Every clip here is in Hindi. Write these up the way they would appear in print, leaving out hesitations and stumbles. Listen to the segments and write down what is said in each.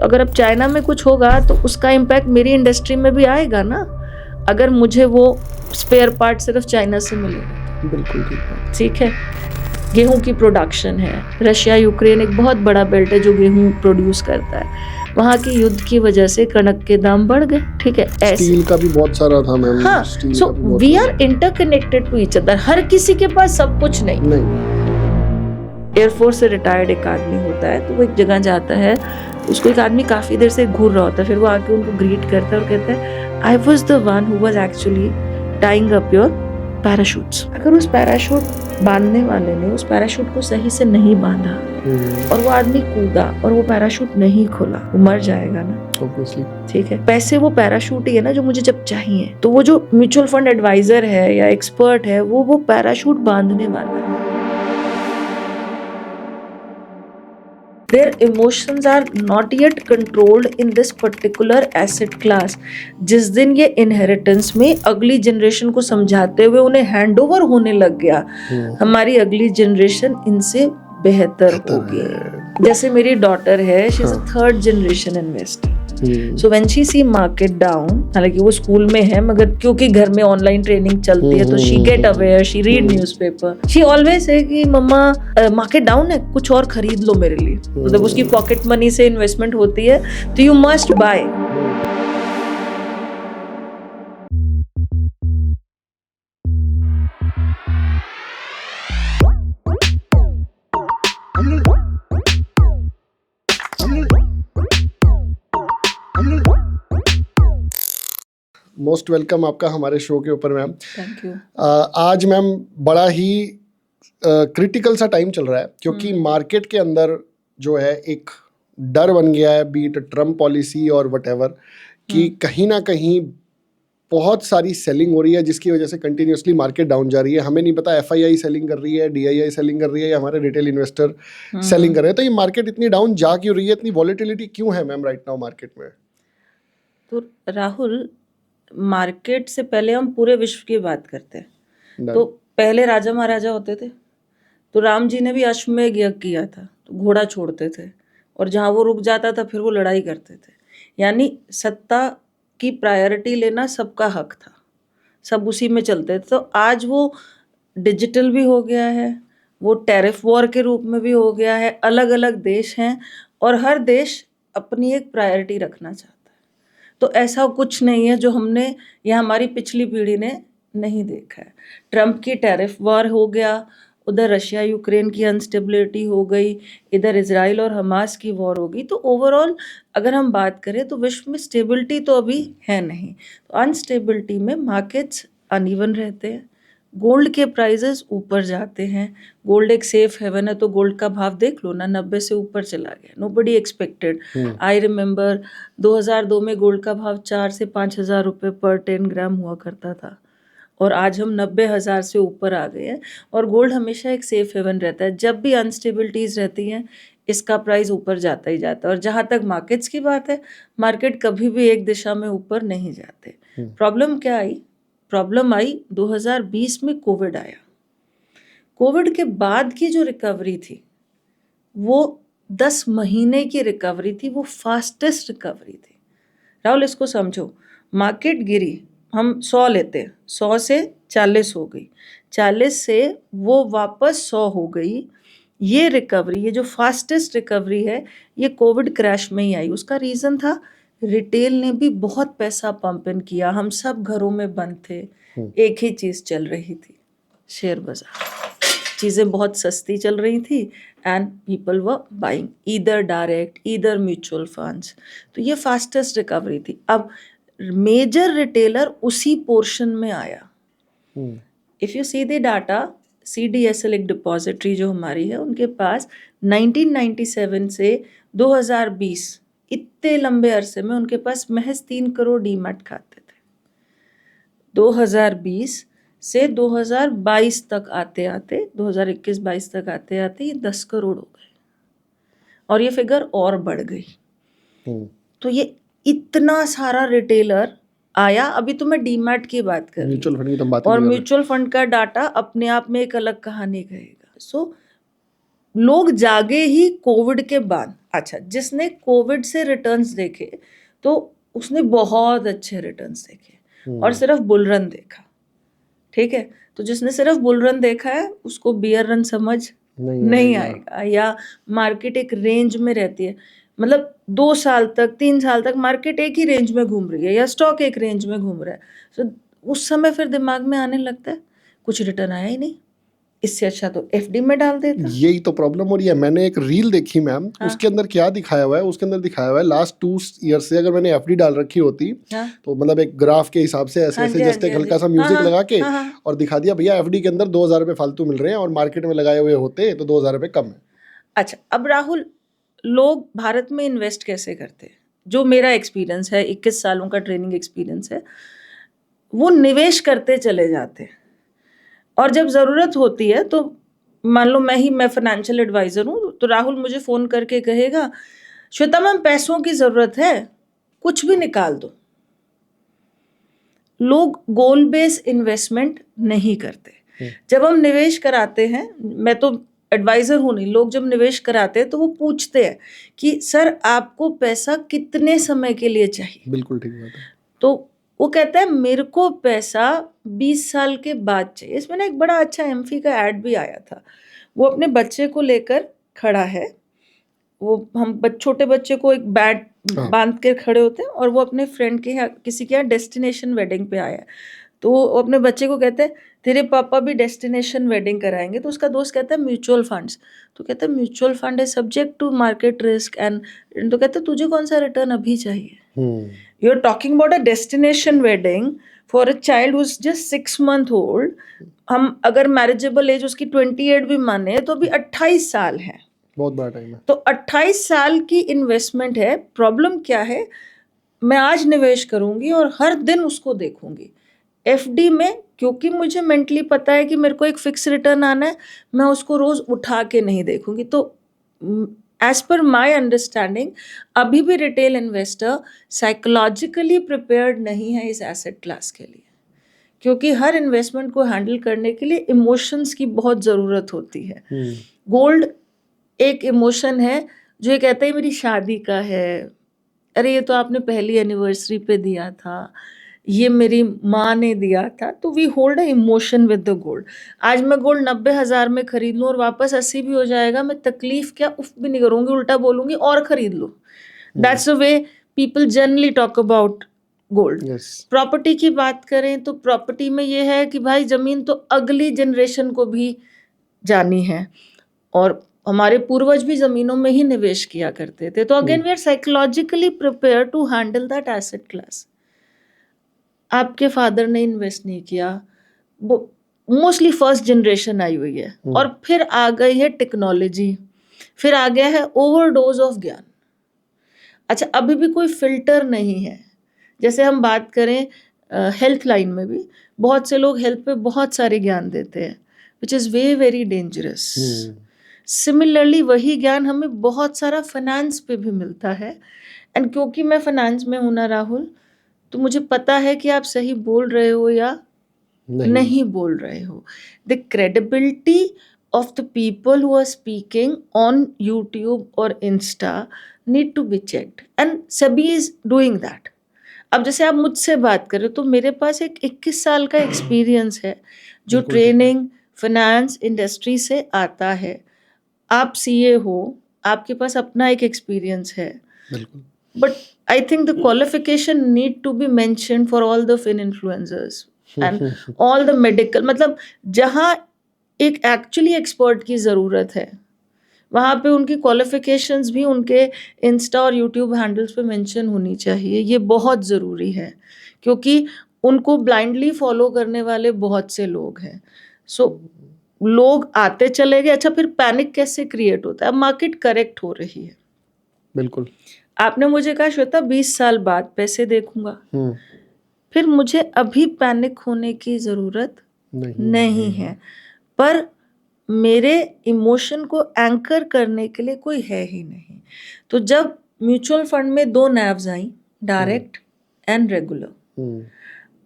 अगर अब चाइना में कुछ होगा तो उसका इम्पैक्ट मेरी इंडस्ट्री में भी आएगा ना, अगर मुझे वो स्पेयर पार्ट सिर्फ चाइना से मिलेगा। बिल्कुल ठीक है। ठीक है, गेहूं की प्रोडक्शन है, रशिया यूक्रेन एक बहुत बड़ा बेल्ट है जो गेहूं प्रोड्यूस करता है, वहाँ की युद्ध की वजह से कणक के दाम बढ़ गए। ठीक है, ऐसे स्टील का भी बहुत सारा था मैम। हाँ, so we are interconnected to each other. हर किसी के पास सब कुछ नहीं। एयरफोर्स से रिटायर्ड एक आदमी होता है तो वो एक जगह जाता है, उसको एक आदमी काफी देर से घूर रहा होता है, फिर वो आके उनको ग्रीट करता है और कहता है I was the one who was actually tying up your parachutes. अगर उस पैराशूट बांधने वाले ने उस पैराशूट को सही से नहीं बांधा और वो आदमी कूदा और वो पैराशूट नहीं खोला, वो मर जाएगा ना। Obviously. ठीक है, पैसे वो पैराशूट ही है ना जो मुझे जब चाहिए, तो वो जो म्यूचुअल फंड एडवाइजर है या एक्सपर्ट है वो पैराशूट बांधने वाला है। Their emotions are not yet controlled in this particular asset class. जिस दिन ये इनहेरिटेंस में अगली जनरेशन को समझाते हुए उन्हें हैंड ओवर होने लग गया, हमारी अगली जनरेशन इनसे बेहतर होगी। जैसे मेरी डॉटर है, she is a third generation investor. So when she see market down, हालांकि वो स्कूल में है मगर क्योंकि घर में ऑनलाइन ट्रेनिंग चलती है तो she get aware, she read newspaper, she always है कि मम्मा मार्केट डाउन है, कुछ और खरीद लो मेरे लिए। मतलब उसकी पॉकेट मनी से इन्वेस्टमेंट होती है तो you must buy. Most welcome आपका हमारे शो के ऊपर मैम। Thank you. आज मैम बड़ा ही क्रिटिकल सा टाइम चल रहा है क्योंकि मार्केट के अंदर जो है एक डर बन गया है, बीट ट्रम्प पॉलिसी और वटएवर, कि कहीं ना कहीं बहुत सारी सेलिंग हो रही है जिसकी वजह से कंटिन्यूसली मार्केट डाउन जा रही है। हमें नहीं पता एफआईआई सेलिंग कर रही है, डीआईआई सेलिंग कर रही है या हमारे रिटेल इन्वेस्टर सेलिंग कर रहे हैं। तो ये मार्केट इतनी डाउन जा क्यों रही है, इतनी वॉलेटिलिटी क्यों है मैम राइट नाउ मार्केट में? तो राहुल, मार्केट से पहले हम पूरे विश्व की बात करते हैं। तो पहले राजा महाराजा होते थे, तो राम जी ने भी अश्वमेध यज्ञ किया था, तो घोड़ा छोड़ते थे और जहाँ वो रुक जाता था फिर वो लड़ाई करते थे। यानी सत्ता की प्रायोरिटी लेना सबका हक था, सब उसी में चलते थे। तो आज वो डिजिटल भी हो गया है, वो टैरिफ वॉर के रूप में भी हो गया है, अलग अलग देश हैं और हर देश अपनी एक प्रायोरिटी रखना चाहता है। तो ऐसा कुछ नहीं है जो हमने या हमारी पिछली पीढ़ी ने नहीं देखा है। ट्रम्प की टैरिफ वॉर हो गया, उधर रशिया यूक्रेन की अनस्टेबिलिटी हो गई, इधर इजराइल और हमास की वॉर हो गई। तो ओवरऑल अगर हम बात करें तो विश्व में स्टेबिलिटी तो अभी है नहीं। तो अनस्टेबिलिटी में मार्केट्स अनइवन रहते हैं, गोल्ड के प्राइजेस ऊपर जाते हैं। गोल्ड एक सेफ हेवन है, तो गोल्ड का भाव देख लो ना, 90 से ऊपर चला गया। Nobody expected. आई रिमेम्बर 2002 में गोल्ड का भाव 4 से 5,000 रुपये पर 10 ग्राम हुआ करता था और आज हम 90,000 से ऊपर आ गए हैं। और गोल्ड हमेशा एक सेफ हेवन रहता है। जब भी अनस्टेबिलिटीज रहती हैं इसका प्राइस ऊपर जाता ही जाता है। और जहाँ तक मार्केट्स की बात है, मार्केट कभी भी एक दिशा में ऊपर नहीं जाते। प्रॉब्लम क्या आई? प्रॉब्लम आई 2020 में कोविड आया। कोविड के बाद की जो रिकवरी थी वो 10 महीने की रिकवरी थी, वो फास्टेस्ट रिकवरी थी। राहुल, इसको समझो, मार्केट गिरी, हम 100 लेते हैं, 100 से 40 हो गई, 40 से वो वापस 100 हो गई। ये रिकवरी, ये जो फास्टेस्ट रिकवरी है, ये कोविड क्रैश में ही आई। उसका रीज़न था रिटेल ने भी बहुत पैसा पंप इन किया, हम सब घरों में बंद थे, एक ही चीज़ चल रही थी, शेयर बाजार। चीज़ें बहुत सस्ती चल रही थी and people were buying either direct either mutual funds. तो ये फास्टेस्ट रिकवरी थी। अब मेजर रिटेलर उसी पोर्शन में आया। If you see the data, CDSL एक डिपॉजिटरी जो हमारी है, उनके पास 1997 से 2020 इतने लंबे अरसे में उनके पास महज 3 करोड़ डीमैट खाते थे। 2020 से 2022 तक आते आते, 2021-22 तक आते आते ये 10 करोड़ हो गए और ये फिगर और बढ़ गई। तो ये इतना सारा रिटेलर आया। अभी तो मैं डीमैट की बात कर रही म्यूचुअल फंड की तो बात और नहीं कर रहे। म्यूचुअल फंड का डाटा अपने आप में एक अलग कहानी कहेगा। सो लोग जागे ही कोविड के बाद। अच्छा, जिसने कोविड से रिटर्न्स देखे तो उसने बहुत अच्छे रिटर्न्स देखे और सिर्फ बुल रन देखा, ठीक है। तो जिसने सिर्फ बुल रन देखा है उसको बियर रन समझ नहीं आएगा, या मार्केट एक रेंज में रहती है, मतलब 2 साल तक 3 साल तक मार्केट एक ही रेंज में घूम रही है या स्टॉक एक रेंज में घूम रहा है, तो उस समय फिर दिमाग में आने लगता है कुछ रिटर्न आया ही नहीं, इससे अच्छा तो एफडी में डाल देता। यही तो प्रॉब्लम हो रही है। मैंने एक रील देखी मैम, उसके अंदर क्या दिखाया हुआ है, उसके अंदर दिखाया हुआ है लास्ट 2 ईयर से अगर मैंने एफडी डाल रखी होती तो मतलब एक ग्राफ के हिसाब से ऐसे ऐसे जस्ट एक हल्का सा म्यूजिक लगा के और दिखा दिया भैया एफडी के अंदर 2,000 रुपये फालतू मिल रहे हैं और मार्केट में लगाए हुए होते तो 2,000 रुपये कम है। अच्छा, अब राहुल, लोग भारत में इन्वेस्ट कैसे करते हैं? जो मेरा एक्सपीरियंस है, 21 सालों का ट्रेनिंग एक्सपीरियंस है, वो निवेश करते चले जाते हैं और जब ज़रूरत होती है तो मान लो मैं फाइनेंशियल एडवाइज़र हूँ तो राहुल मुझे फ़ोन करके कहेगा श्वेता मैम पैसों की ज़रूरत है, कुछ भी निकाल दो। लोग गोल बेस इन्वेस्टमेंट नहीं करते। जब हम निवेश कराते हैं, मैं तो एडवाइज़र हूँ नहीं, लोग जब निवेश कराते हैं तो वो पूछते हैं कि सर आपको पैसा कितने समय के लिए चाहिए। बिल्कुल ठीक बात है। तो वो कहता है मेरे को पैसा 20 साल के बाद चाहिए। इसमें ना एक बड़ा अच्छा एम्फी का ऐड भी आया था। वो अपने बच्चे को लेकर खड़ा है, वो हम छोटे बच्चे को एक बैट बांध के खड़े होते हैं और वो अपने फ्रेंड के यहाँ किसी के यहाँ डेस्टिनेशन वेडिंग पे आया है। तो वो अपने बच्चे को कहते हैं तेरे पापा भी डेस्टिनेशन वेडिंग कराएंगे। तो उसका दोस्त कहता है म्यूचुअल फंड्स। तो कहता है म्यूचुअल फंड है subject to market risk and, तो कहते हैं तुझे कौन सा रिटर्न अभी चाहिए? You are talking about a destination wedding for a child who is just 6 month old। हम अगर मैरिजेबल एज उसकी 28 भी माने तो अभी 28 साल है, बहुत बड़ा टाइम है। तो 28 साल की इन्वेस्टमेंट है। प्रॉब्लम क्या है, मैं आज निवेश करूंगी और हर दिन उसको देखूंगी। एफडी में क्योंकि मुझे मेंटली पता है कि मेरे को एक फिक्स रिटर्न आना है, मैं उसको रोज उठा के नहीं देखूंगी। तो एज पर माई अंडरस्टैंडिंग अभी भी रिटेल इन्वेस्टर साइकोलॉजिकली प्रिपेयर्ड नहीं है इस एसेट क्लास के लिए, क्योंकि हर इन्वेस्टमेंट को हैंडल करने के लिए इमोशंस की बहुत ज़रूरत होती है। गोल्ड एक इमोशन है जो ये कहता है मेरी शादी का है, अरे ये तो आपने पहली एनिवर्सरी पे दिया था, ये मेरी माँ ने दिया था। तो we hold a emotion with the gold. आज मैं गोल्ड 90,000 में खरीद लूँ और वापस 80 भी हो जाएगा, मैं तकलीफ क्या उफ भी नहीं करूँगी, उल्टा बोलूँगी और खरीद लो। That's the way people generally talk about gold. Property की बात करें तो प्रॉपर्टी में ये है कि भाई ज़मीन तो अगली जनरेशन को भी जानी है और हमारे पूर्वज भी ज़मीनों में ही निवेश किया करते थे। तो again we are psychologically prepare to handle that asset class. आपके फादर ने इन्वेस्ट नहीं किया, वो मोस्टली फर्स्ट जनरेशन आई हुई है और फिर आ गई है टेक्नोलॉजी, फिर आ गया है ओवरडोज ऑफ ज्ञान। अच्छा, अभी भी कोई फिल्टर नहीं है। जैसे हम बात करें हेल्थ लाइन में भी बहुत से लोग हेल्थ पे बहुत सारे ज्ञान देते हैं which is very dangerous. Similarly वही ज्ञान हमें बहुत सारा फाइनेंस पे भी मिलता है। एंड क्योंकि मैं फाइनेंस में हूं ना राहुल, तो मुझे पता है कि आप सही बोल रहे हो या नहीं बोल रहे हो। The credibility of the people who are speaking on YouTube or Insta need to be checked and SEBI is doing that। अब जैसे आप मुझसे बात कर रहे हो तो मेरे पास एक 21 साल का एक्सपीरियंस है जो ट्रेनिंग फाइनेंस इंडस्ट्री से आता है। आप सीए हो, आपके पास अपना एक एक्सपीरियंस है, but I think the qualification need to be mentioned for all the fin influencers and all the medical, मतलब जहाँ एक एक्चुअली एक्सपर्ट की ज़रूरत है वहाँ पे उनकी क्वालिफिकेशंस भी उनके इंस्टा और यूट्यूब हैंडल्स पे मेंशन होनी चाहिए। ये बहुत ज़रूरी है क्योंकि उनको ब्लाइंडली फॉलो करने वाले बहुत से लोग हैं। सो लोग आते चले गए। अच्छा, फिर पैनिक कैसे क्रिएट होता है? अब मार्केट करेक्ट हो रही है, बिल्कुल। आपने मुझे कहा श्वेता 20 साल बाद पैसे देखूंगा, फिर मुझे अभी पैनिक होने की ज़रूरत नहीं है, पर मेरे इमोशन को एंकर करने के लिए कोई है ही नहीं। तो जब म्यूचुअल फंड में 2 नैव्स आई, डायरेक्ट एंड रेगुलर,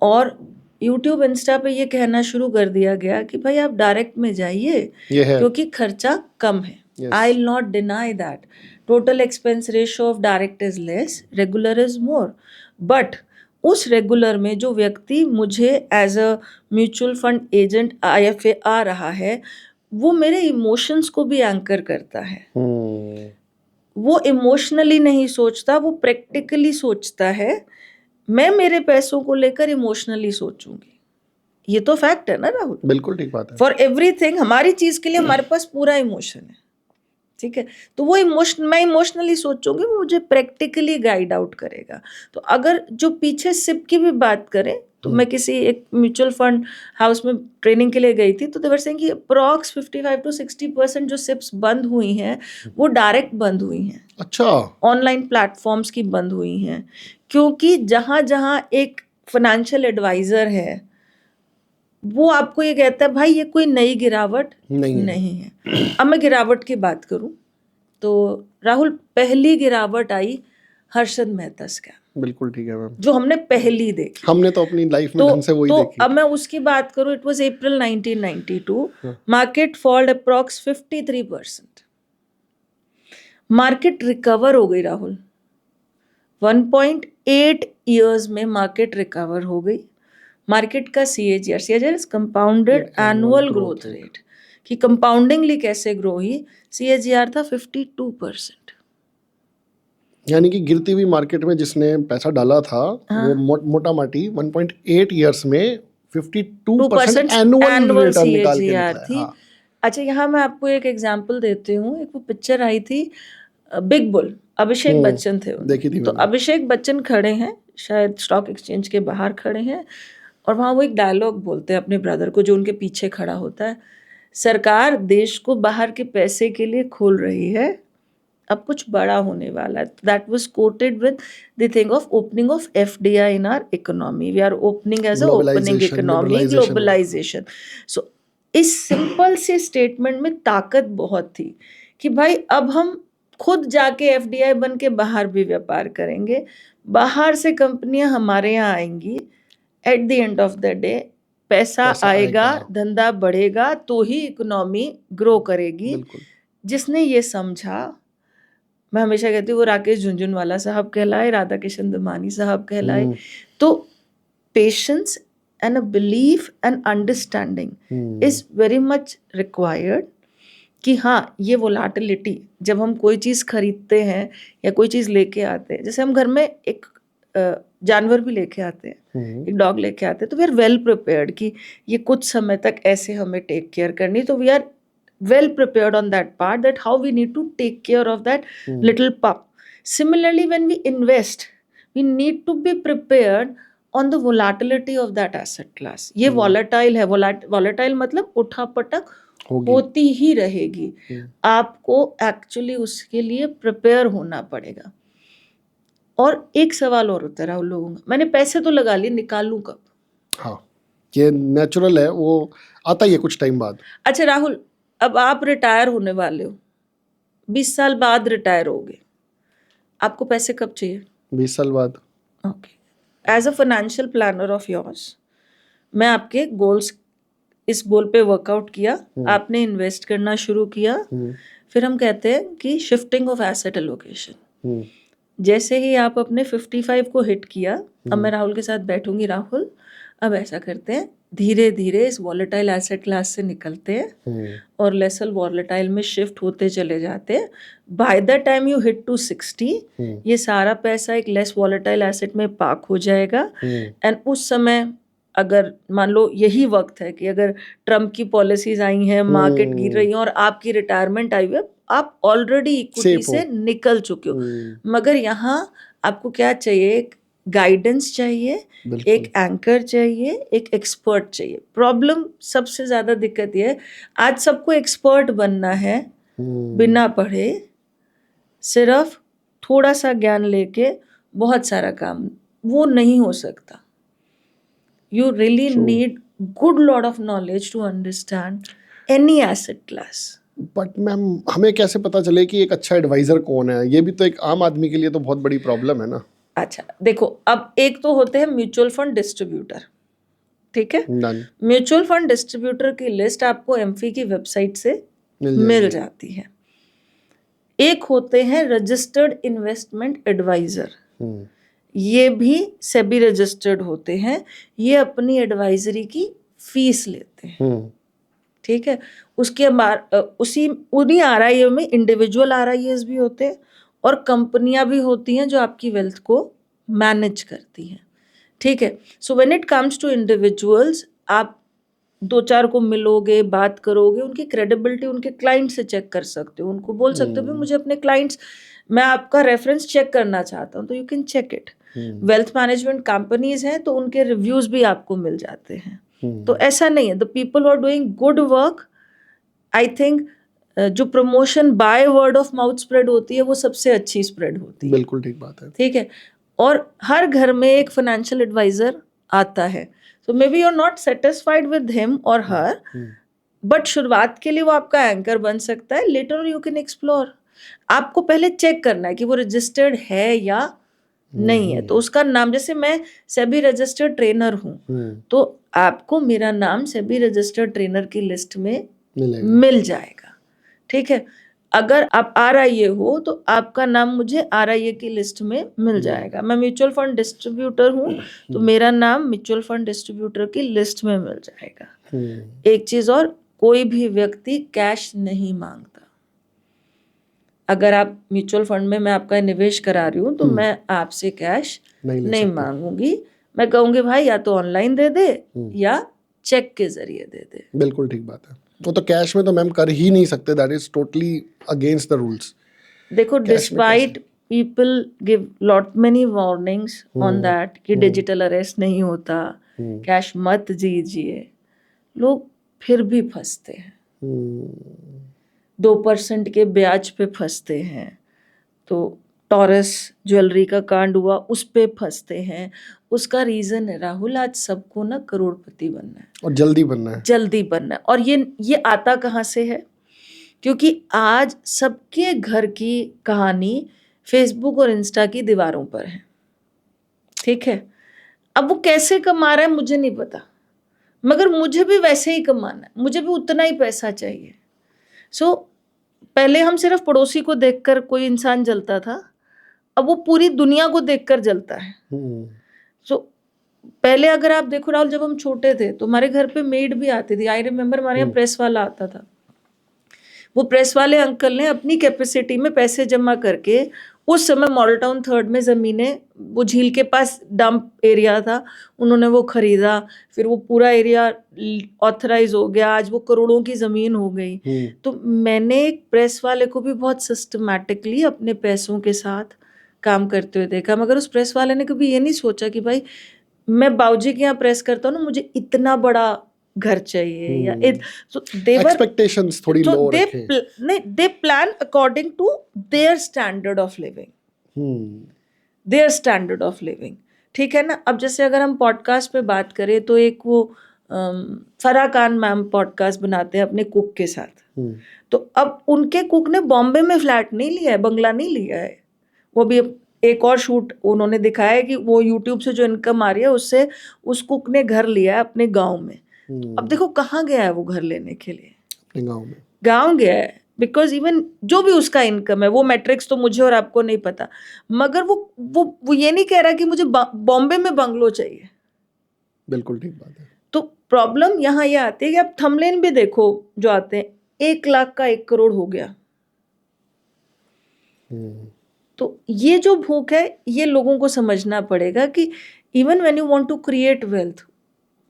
और यूट्यूब इंस्टा पे ये कहना शुरू कर दिया गया कि भाई आप डायरेक्ट में जाइए क्योंकि खर्चा कम है। Yes. I'll not deny that. Total expense ratio of direct is less, regular is more. But उस रेगुलर में जो व्यक्ति मुझे as a mutual fund agent IFA आ रहा है, वो मेरे इमोशंस को भी एंकर करता है. वो इमोशनली नहीं सोचता, वो प्रैक्टिकली सोचता है. मैं मेरे पैसों को लेकर इमोशनली सोचूंगी. ये तो फैक्ट है ना राहुल. बिल्कुल ठीक बात है. फॉर एवरीथिंग, हमारी चीज के लिए हमारे पास पूरा इमोशन है. ठीक है, तो वो मैं इमोशनली सोचूंगी, वो मुझे प्रैक्टिकली गाइड आउट करेगा. तो अगर जो पीछे सिप की भी बात करें, तो मैं किसी एक म्यूचुअल फंड हाउस में ट्रेनिंग के लिए गई थी, तो देवर सेइंग कि अप्रॉक्स 55 to 60% जो सिप्स बंद हुई हैं वो डायरेक्ट बंद हुई हैं. अच्छा. ऑनलाइन प्लेटफॉर्म्स की बंद हुई हैं, क्योंकि जहाँ जहाँ एक फाइनेंशियल एडवाइजर है वो आपको ये कहता है भाई ये कोई नई गिरावट नहीं है. अब मैं गिरावट की बात करूं तो राहुल, पहली गिरावट आई हर्षद मेहता स्कैम. बिल्कुल ठीक है मैम. जो हमने पहली देखी, हमने तो अपनी लाइफ में ढंग से वही देखी. अब मैं उसकी बात करूं, it was April 1992. Market fold approx 53%. Market recover हो गई राहुल. 1.8 ईयर्स में मार्केट रिकवर हो गई. मार्केट का CAGR is compounded annual growth rate, कि कंपाउंडिंगली कैसे ग्रो हुई. CAGR था 52%. यानी कि गिरती हुई मार्केट में जिसने पैसा डाला था वो मोटा माटी 1.8 ईयर्स में 52% एनुअल रिटर्न निकाल के निकला थी. अच्छा, यहाँ मैं आपको एक एग्जांपल देती हूँ. एक वो पिक्चर आई थी बिग बुल, अभिषेक बच्चन थे. देखी थी. तो अभिषेक बच्चन खड़े हैं, शायद स्टॉक एक्सचेंज के बाहर खड़े हैं, और वहाँ वो एक डायलॉग बोलते हैं अपने ब्रदर को जो उनके पीछे खड़ा होता है. सरकार देश को बाहर के पैसे के लिए खोल रही है, अब कुछ बड़ा होने वाला है. That was quoted with the thing of opening of FDI in our economy. We are opening as a opening economy, globalisation. So इस सिंपल से स्टेटमेंट में ताकत बहुत थी कि भाई अब हम खुद जाके FDI बन के बाहर भी व्यापार करेंगे, बाहर से कंपनियां हमारे यहाँ आएंगी. At the end of the day पैसा आएगा, धंधा बढ़ेगा तो ही इकोनॉमी ग्रो करेगी. जिसने ये समझा, मैं हमेशा कहती हूँ वो राकेश झुनझुनवाला साहब कहलाए, राधा किशन दमानी साहब कहलाए. तो patience and a belief and understanding is very much required. कि हाँ, ये वोलाटिलिटी, जब हम कोई चीज़ खरीदते हैं या कोई चीज़ लेके आते हैं, जैसे हम घर में एक जानवर भी लेके आते हैं, एक डॉग लेके आते हैं, तो वी आर वेल प्रिपेयर्ड कि ये कुछ समय तक ऐसे हमें टेक केयर करनी. तो we are well prepared on that part, that how we need to take care of that little pup. Similarly, when we invest, we need to be prepared on the volatility of that asset class. ये volatile है. volatile मतलब उठापटक होती ही रहेगी. आपको एक्चुअली उसके लिए प्रिपेयर होना पड़ेगा. और एक सवाल और होता है राहुल लोगों का, मैंने पैसे तो लगा लिए, निकालूं कब? हाँ, ये नेचुरल है, वो आता ही है कुछ टाइम बाद. अच्छा राहुल, अब आप रिटायर होने वाले हो, 20 साल बाद रिटायर होगे, आपको पैसे कब चाहिए? 20 साल बाद. Okay. As a financial planner of yours, मैं आपके गोल्स, इस गोल पे वर्कआउट किया, आपने इन्वेस्ट करना शुरू किया. फिर हम कहते हैं कि शिफ्टिंग ऑफ एसेट एलोकेशन. जैसे ही आप अपने 55 को हिट किया, अब मैं राहुल के साथ बैठूंगी, राहुल अब ऐसा करते हैं, धीरे धीरे इस वॉलेटाइल एसेट क्लास से निकलते हैं और लेसल वॉलेटाइल में शिफ्ट होते चले जाते हैं. By the time you hit to 60, ये सारा पैसा एक लेस वॉलेटाइल एसेट में पार्क हो जाएगा. एंड उस समय अगर मान लो यही वक्त है कि अगर ट्रम्प की पॉलिसीज आई हैं, मार्केट गिर रही है और आपकी रिटायरमेंट आई है, आप ऑलरेडी इक्विटी से निकल चुके हो. मगर यहाँ आपको क्या चाहिए? एक गाइडेंस चाहिए, एक एंकर चाहिए, एक एक्सपर्ट चाहिए. प्रॉब्लम सबसे ज्यादा दिक्कत ये है, आज सबको एक्सपर्ट बनना है बिना पढ़े, सिर्फ थोड़ा सा ज्ञान लेके बहुत सारा काम, वो नहीं हो सकता. You really need good lot of knowledge to understand any asset class. But ma'am, हमें कैसे पता चले कि एक अच्छा एडवाइजर कौन है? ये भी तो एक आम आदमी के लिए तो बहुत बड़ी प्रॉब्लम है ना. अच्छा देखो, अब एक तो होते हैं म्यूचुअल फंड डिस्ट्रीब्यूटर. ठीक है, म्यूचुअल फंड डिस्ट्रीब्यूटर की लिस्ट आपको एमफी की वेबसाइट से मिल जाती है. एक होते हैं रजिस्टर्ड इन्वेस्टमेंट एडवाइजर, हम्म, ये भी सेबी रजिस्टर्ड होते हैं, ये अपनी एडवाइजरी की फीस लेते हैं, ठीक है। उसी उन्हीं RIA में इंडिविजुअल RIAs भी होते हैं और कंपनियां भी होती हैं जो आपकी वेल्थ को मैनेज करती हैं, ठीक है। So when it comes to individuals, आप 2-4 को मिलोगे, बात करोगे, उनकी क्रेडिबिलिटी उनके क्लाइंट से चेक कर सकते हो, उनको बोल सकते हो भी मुझे अपने क्लाइंट्स, मैं आपका रेफरेंस चेक करना चाहता हूँ, तो you can check it. Wealth management companies हैं तो उनके रिव्यूज भी आपको मिल जाते हैं, तो ऐसा नहीं है। The people who are doing good work, I think जो promotion by word of mouth spread होती है वो सबसे अच्छी स्प्रेड होती है, बिल्कुल ठीक बात है। ठीक है। और हर घर में एक फाइनेंशियल एडवाइजर आता है, so maybe you're not satisfied with him or her, but शुरुआत के लिए वो आपका एंकर बन सकता है, later you can explore। आपको पहले चेक करना है कि वो रजिस्टर्ड है या नहीं है, तो उसका नाम, जैसे मैं सेबी रजिस्टर्ड ट्रेनर हूँ, तो आपको मेरा नाम सेबी रजिस्टर्ड ट्रेनर की लिस्ट में मिल जाएगा, ठीक है। अगर आप RIA हो तो आपका नाम मुझे RIA की लिस्ट में मिल जाएगा। मैं म्यूचुअल फंड डिस्ट्रीब्यूटर हूँ तो मेरा नाम म्यूचुअल फंड डिस्ट्रीब्यूटर की लिस्ट में मिल जाएगा। एक चीज और, कोई भी व्यक्ति कैश नहीं मांगता। अगर आप म्यूचुअल फंड में मैं आपका निवेश करा रही हूँ तो मैं आपसे कैश नहीं मांगूंगी, मैं कहूंगी भाई या तो ऑनलाइन दे दे या चेक के जरिए दे दे। बिल्कुल ठीक बात है। वो तो कैश में तो मैम कर ही नहीं सकते, that is totally against the rules. देखो, despite people give lot many warnings on that कि डिजिटल अरेस्ट नहीं होता, कैश मत दीजिए, लोग फिर भी फंसते हैं। 2% के ब्याज पे फंसते हैं, तो टॉरस ज्वेलरी का कांड हुआ उस पे फंसते हैं। उसका रीजन है राहुल, आज सबको ना करोड़पति बनना है और जल्दी बनना है, जल्दी बनना है। और ये आता कहाँ से है? क्योंकि आज सबके घर की कहानी फेसबुक और इंस्टा की दीवारों पर है, ठीक है। अब वो कैसे कमा रहा है मुझे नहीं पता, मगर मुझे भी वैसे ही कमाना है, मुझे भी उतना ही पैसा चाहिए। सो पहले हम सिर्फ पड़ोसी को देखकर कोई इंसान जलता था, अब वो पूरी दुनिया को देखकर जलता है। सो पहले अगर आप देखो राहुल, जब हम छोटे थे तो हमारे घर पे मेड भी आती थी। आई रिमेम्बर हमारे यहाँ प्रेस वाला आता था, वो प्रेस वाले अंकल ने अपनी कैपेसिटी में पैसे जमा करके, उस समय मॉडल टाउन 3rd में ज़मीनें, वो झील के पास डंप एरिया था, उन्होंने वो खरीदा, फिर वो पूरा एरिया ऑथराइज हो गया, आज वो करोड़ों की ज़मीन हो गई। तो मैंने एक प्रेस वाले को भी बहुत सिस्टमैटिकली अपने पैसों के साथ काम करते हुए देखा, मगर उस प्रेस वाले ने कभी ये नहीं सोचा कि भाई मैं बाबूजी के यहाँ प्रेस करता हूँ ना, मुझे इतना बड़ा घर चाहिए या so expectations थोड़ी low रखे। नहीं, they plan according to their standard of living, their standard of living, ठीक है ना। अब जैसे अगर हम पॉडकास्ट पे बात करें तो एक वो फराह खान मैम पॉडकास्ट बनाते हैं अपने कुक के साथ, तो अब उनके कुक ने बॉम्बे में फ्लैट नहीं लिया है, बंगला नहीं लिया है, वो भी एक और शूट उन्होंने दिखाया है कि वो यूट्यूब से जो इनकम आ रही है उससे उस कुक ने घर लिया है अपने गाँव में। अब देखो कहाँ गया है वो घर लेने के लिए, अपने गाँव में, गाँव गया है, बिकॉज इवन जो भी उसका इनकम है, वो मैट्रिक्स तो मुझे और आपको नहीं पता, मगर वो ये नहीं कह रहा कि मुझे बॉम्बे में बंगलो चाहिए। बिल्कुल ठीक बात है। तो प्रॉब्लम यहाँ ये आती है कि आप थंबनेल भी देखो जो आते हैं, 1 लाख का 1 करोड़ हो गया। तो ये जो भूख है ये लोगों को समझना पड़ेगा कि even when you want to create wealth,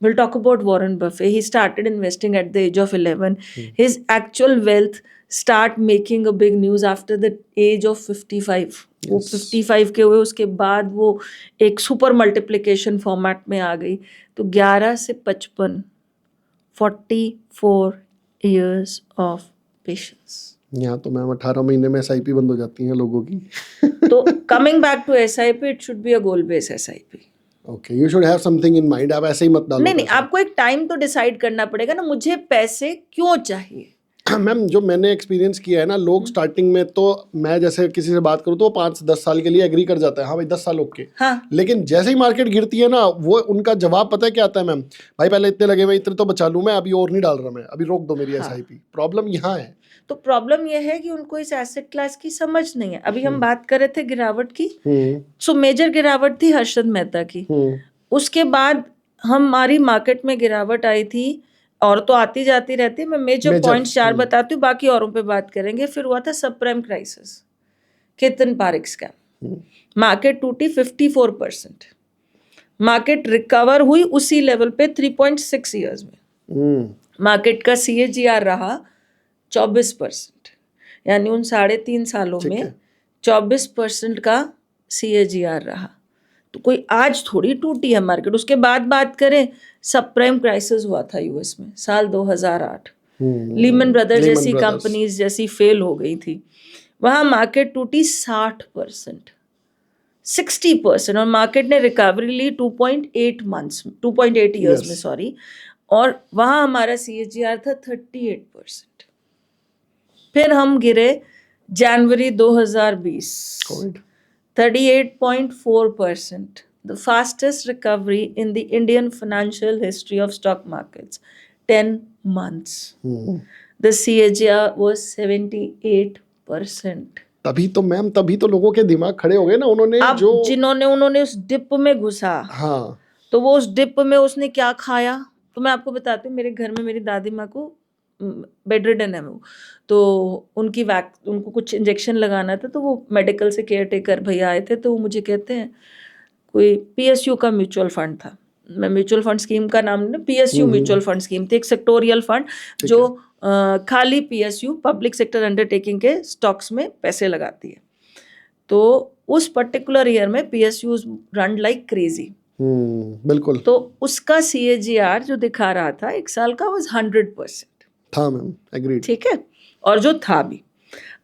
we'll talk about Warren Buffett. He started investing at the age of 11. His actual wealth start making a big news after the age of 55. वो 55 के हुए, उसके बाद वो एक सुपर मल्टीप्लिकेशन फॉर्मेट में आ गई। तो 11 से 55, 44 years of patience. यहाँ तो मैम 18 महीने में SIP बंद हो जाती हैं लोगों की। तो coming back to SIP, it should be a goal based SIP. Okay, you should have something in mind. आप ऐसे ही मत डालो। नहीं, आपको एक टाइम तो डिसाइड करना पड़ेगा ना, मुझे पैसे क्यों चाहिए। मैम जो मैंने एक्सपीरियंस किया है ना, लोग स्टार्टिंग में तो, मैं जैसे किसी से बात करूँ तो 5-10 साल के लिए एग्री कर जाता है, हाँ भाई 10 साल ओके। हाँ। लेकिन जैसे ही मार्केट गिरती है ना, वो उनका जवाब पता है क्या आता है मैम, भाई पहले इतने लगे हुए, इतने तो बचा लूँ मैं, अभी और नहीं डाल रहा मैं, अभी रोक दो मेरी SIP। प्रॉब्लम यहाँ है। तो प्रॉब्लम यह है कि उनको इस एसेट क्लास की समझ नहीं है। अभी हम बात कर रहे थे गिरावट की, सो मेजर गिरावट थी हर्षद मेहता की। उसके बाद हमारी मार्केट में गिरावट आई थी, और तो आती जाती रहती है। मैं मेजर पॉइंट्स 4 बताती हूँ, बाकी औरों पे बात करेंगे। फिर हुआ था सब prime crisis, Ketan Parekh scam, market टूटी 54%, मार्केट रिकवर हुई उसी लेवल पे 3.6 ईयर्स में। मार्केट का CAGR रहा 24%, यानी उन 3.5 सालों में 24% का CAGR रहा। तो कोई आज थोड़ी टूटी है मार्केट। उसके बाद बात करें, सब प्राइम क्राइसिस हुआ था यूएस में साल 2008, लीमन ब्रदर्स जैसी कंपनीज जैसी फेल हो गई थी, वहां मार्केट टूटी 60%, 60%, और मार्केट ने रिकवरी ली 2.8 ईयर्स में, सॉरी, और वहां हमारा CAGR था 38%। फिर हम गिरे जनवरी 2020, 38.4%, the fastest recovery in the Indian financial history of stock markets, 10 months. The CAGR was 78%. तभी तो लोगों के दिमाग खड़े हो गए ना। उन्होंने उस डिप में घुसा, हाँ, तो वो उस डिप में उसने क्या खाया। तो मैं आपको बताती हूँ, मेरे घर में मेरी दादी माँ को बेड रिडन है वो, तो उनको कुछ इंजेक्शन लगाना था। तो वो मेडिकल से केयर टेकर भैया आए थे, तो वो मुझे कहते हैं कोई PSU का म्यूचुअल फंड था, मैं म्यूचुअल फंड स्कीम का नाम नहीं, PSU म्यूचुअल फंड स्कीम थी, एक सेक्टोरियल फंड जो खाली PSU पब्लिक सेक्टर अंडरटेकिंग के स्टॉक्स में पैसे लगाती है। तो उस पर्टिकुलर ईयर में PSU रन लाइक क्रेजी। बिल्कुल। तो उसका CAGR जो दिखा रहा था 1 साल का was 100% था मैम, एग्रीड। ठीक है, और जो था भी।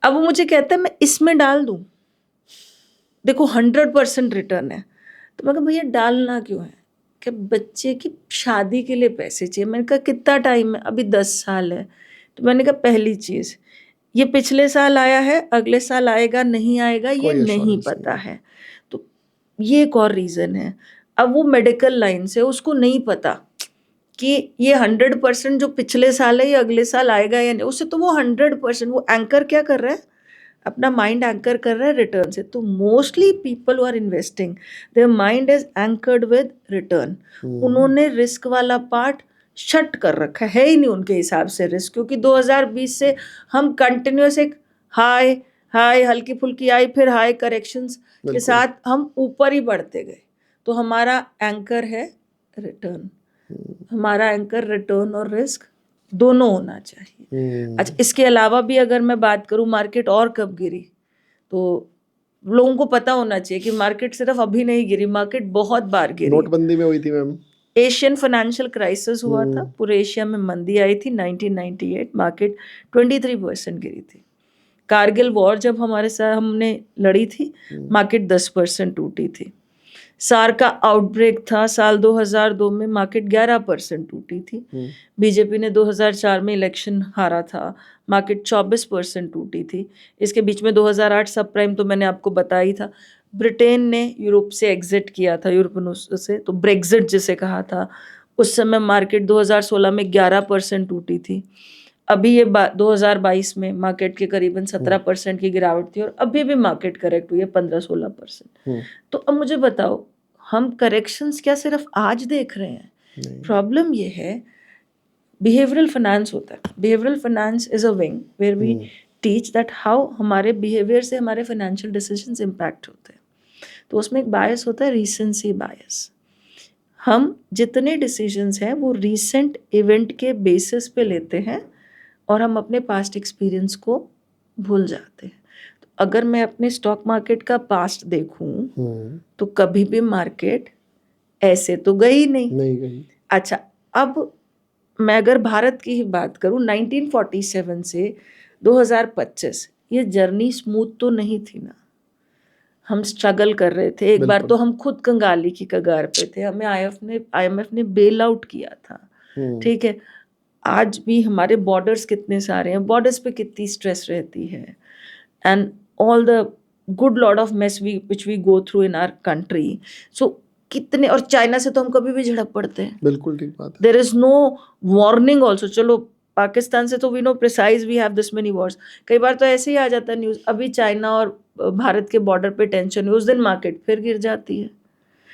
अब वो मुझे कहता है मैं इसमें डाल दूं, देखो 100% रिटर्न है। तो मैं कहा भैया डालना क्यों है, कि बच्चे की शादी के लिए पैसे चाहिए। मैंने कहा कितना टाइम है, अभी 10 साल है। तो मैंने कहा पहली चीज, ये पिछले साल आया है, अगले साल आएगा नहीं आएगा ये नहीं पता है। तो ये एक और रीजन है। अब वो मेडिकल लाइन से, उसको नहीं पता कि ये 100% जो पिछले साल है ये अगले साल आएगा या नहीं। उससे तो वो 100%, वो एंकर क्या कर रहा है, अपना माइंड एंकर कर रहा है रिटर्न से। तो mostly people who are investing, their mind is anchored with return. उन्होंने रिस्क वाला पार्ट शट कर रखा है ही नहीं उनके हिसाब से रिस्क, क्योंकि 2020 से हम कंटिन्यूस एक हाई हाई हल्की फुल्की आई, फिर हाई करेक्शंस के साथ हम ऊपर ही बढ़ते गए। तो हमारा एंकर है रिटर्न, हमारा एंकर रिटर्न और रिस्क दोनों होना चाहिए। अच्छा, इसके अलावा भी अगर मैं बात करूं मार्केट और कब गिरी, तो लोगों को पता होना चाहिए कि मार्केट सिर्फ अभी नहीं गिरी, मार्केट बहुत बार गिरी। नोटबंदी में हुई थी मैम, एशियन फाइनेंशियल क्राइसिस हुआ था, पूरे एशिया में मंदी आई थी 1998, मार्केट 23% गिरी थी। कारगिल वॉर जब हमारे साथ हमने लड़ी थी, मार्केट 10% टूटी थी। सार का आउटब्रेक था साल 2002 में, मार्केट 11% टूटी थी। बीजेपी ने 2004 में इलेक्शन हारा था, मार्केट 24% टूटी थी। इसके बीच में 2008 सब प्राइम तो मैंने आपको बताया ही था। ब्रिटेन ने यूरोप से एग्जिट किया था, यूरोपियन से, तो ब्रेक्जिट जिसे कहा था, उस समय मार्केट 2016 में 11% टूटी थी। अभी ये 2022 में मार्केट के करीबन 17% की गिरावट थी, और अभी भी मार्केट करेक्ट हुई है 15-16%। तो अब मुझे बताओ, हम करेक्शंस क्या सिर्फ आज देख रहे हैं? प्रॉब्लम ये है, बिहेवियरल फाइनेंस होता है। Behavioural finance is a wing where we teach that how हमारे बिहेवियर से हमारे फाइनेंशियल डिसीजंस इम्पैक्ट होते हैं। तो उसमें एक बायस होता है, रीसेंसी बायस। हम जितने डिसीजंस हैं वो रीसेंट इवेंट के बेसिस पे लेते हैं, और हम अपने पास्ट एक्सपीरियंस को भूल जाते हैं। तो अगर मैं अपने स्टॉक मार्केट का पास्ट देखूं, तो कभी भी मार्केट ऐसे तो गई नहीं गई। अच्छा, अब मैं अगर भारत की ही बात करूं, 1947 से 2025 ये जर्नी स्मूथ तो नहीं थी ना। हम स्ट्रगल कर रहे थे, एक बार तो हम खुद कंगाली की कगार पे थे, हमें IMF ने बेल आउट किया था, ठीक है। आज भी हमारे बॉर्डर्स कितने सारे हैं, बॉर्डर्स पे कितनी स्ट्रेस रहती है, and all the good lot of mess which we go through in our country. So कितने, और चाइना से तो हम कभी भी झड़प पड़ते हैं, बिल्कुल ठीक बात है। There is no warning also. चलो पाकिस्तान से तो we know precise we have this many wars. कई बार तो ऐसे ही आ जाता है न्यूज़, अभी चाइना और भारत के बॉर्डर पे टेंशन हुई, उस दिन मार्केट फिर गिर जाती है.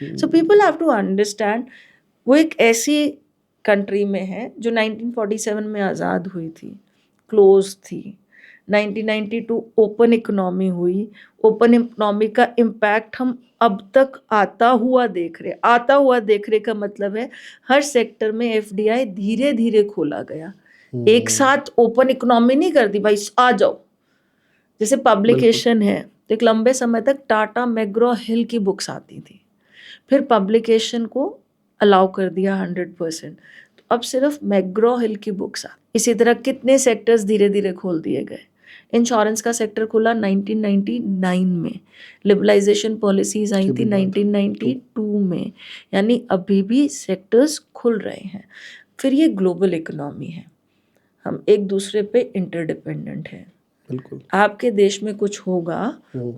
So people have to understand, वो एक ऐसी कंट्री में है जो 1947 में आज़ाद हुई थी, क्लोज थी. 1992 ओपन इकोनॉमी हुई. ओपन इकोनॉमी का इम्पैक्ट हम अब तक आता हुआ देख रहे का मतलब है हर सेक्टर में एफडीआई धीरे धीरे खोला गया. एक साथ ओपन इकोनॉमी नहीं कर दी भाई आ जाओ. जैसे पब्लिकेशन है, तो एक लंबे समय तक टाटा मैग्रो हिल की बुक्स आती थी, फिर पब्लिकेशन को अलाउ कर दिया 100%, तो अब सिर्फ मैग्रो हिल की बुक्स आ. इसी तरह कितने सेक्टर्स धीरे धीरे खोल दिए गए. इंश्योरेंस का सेक्टर खुला 1999 में, लिबरलाइजेशन पॉलिसीज आई थी 1992 में, यानी अभी भी सेक्टर्स खुल रहे हैं. फिर ये ग्लोबल इकोनॉमी है, हम एक दूसरे पे इंटरडिपेंडेंट हैं. बिल्कुल. आपके देश में कुछ होगा,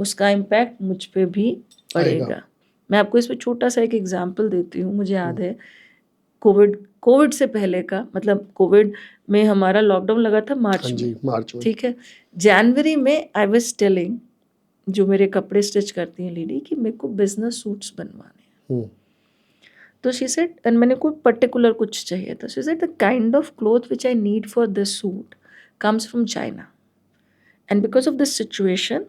उसका इम्पैक्ट मुझ पे भी पड़ेगा. मैं आपको इस पे छोटा सा एक एग्जांपल देती हूँ. मुझे याद है कोविड से पहले का, मतलब कोविड में हमारा लॉकडाउन लगा था मार्च में. ठीक है, जनवरी में आई वाज टेलिंग जो मेरे कपड़े स्टिच करती हैं लेडी कि मेरे को बिजनेस सूट्स बनवाने हैं. तो शी सेड, एंड मैंने कोई पर्टिकुलर कुछ चाहिए था. She said the kind of cloth which I need for this suit comes from China, and because of this situation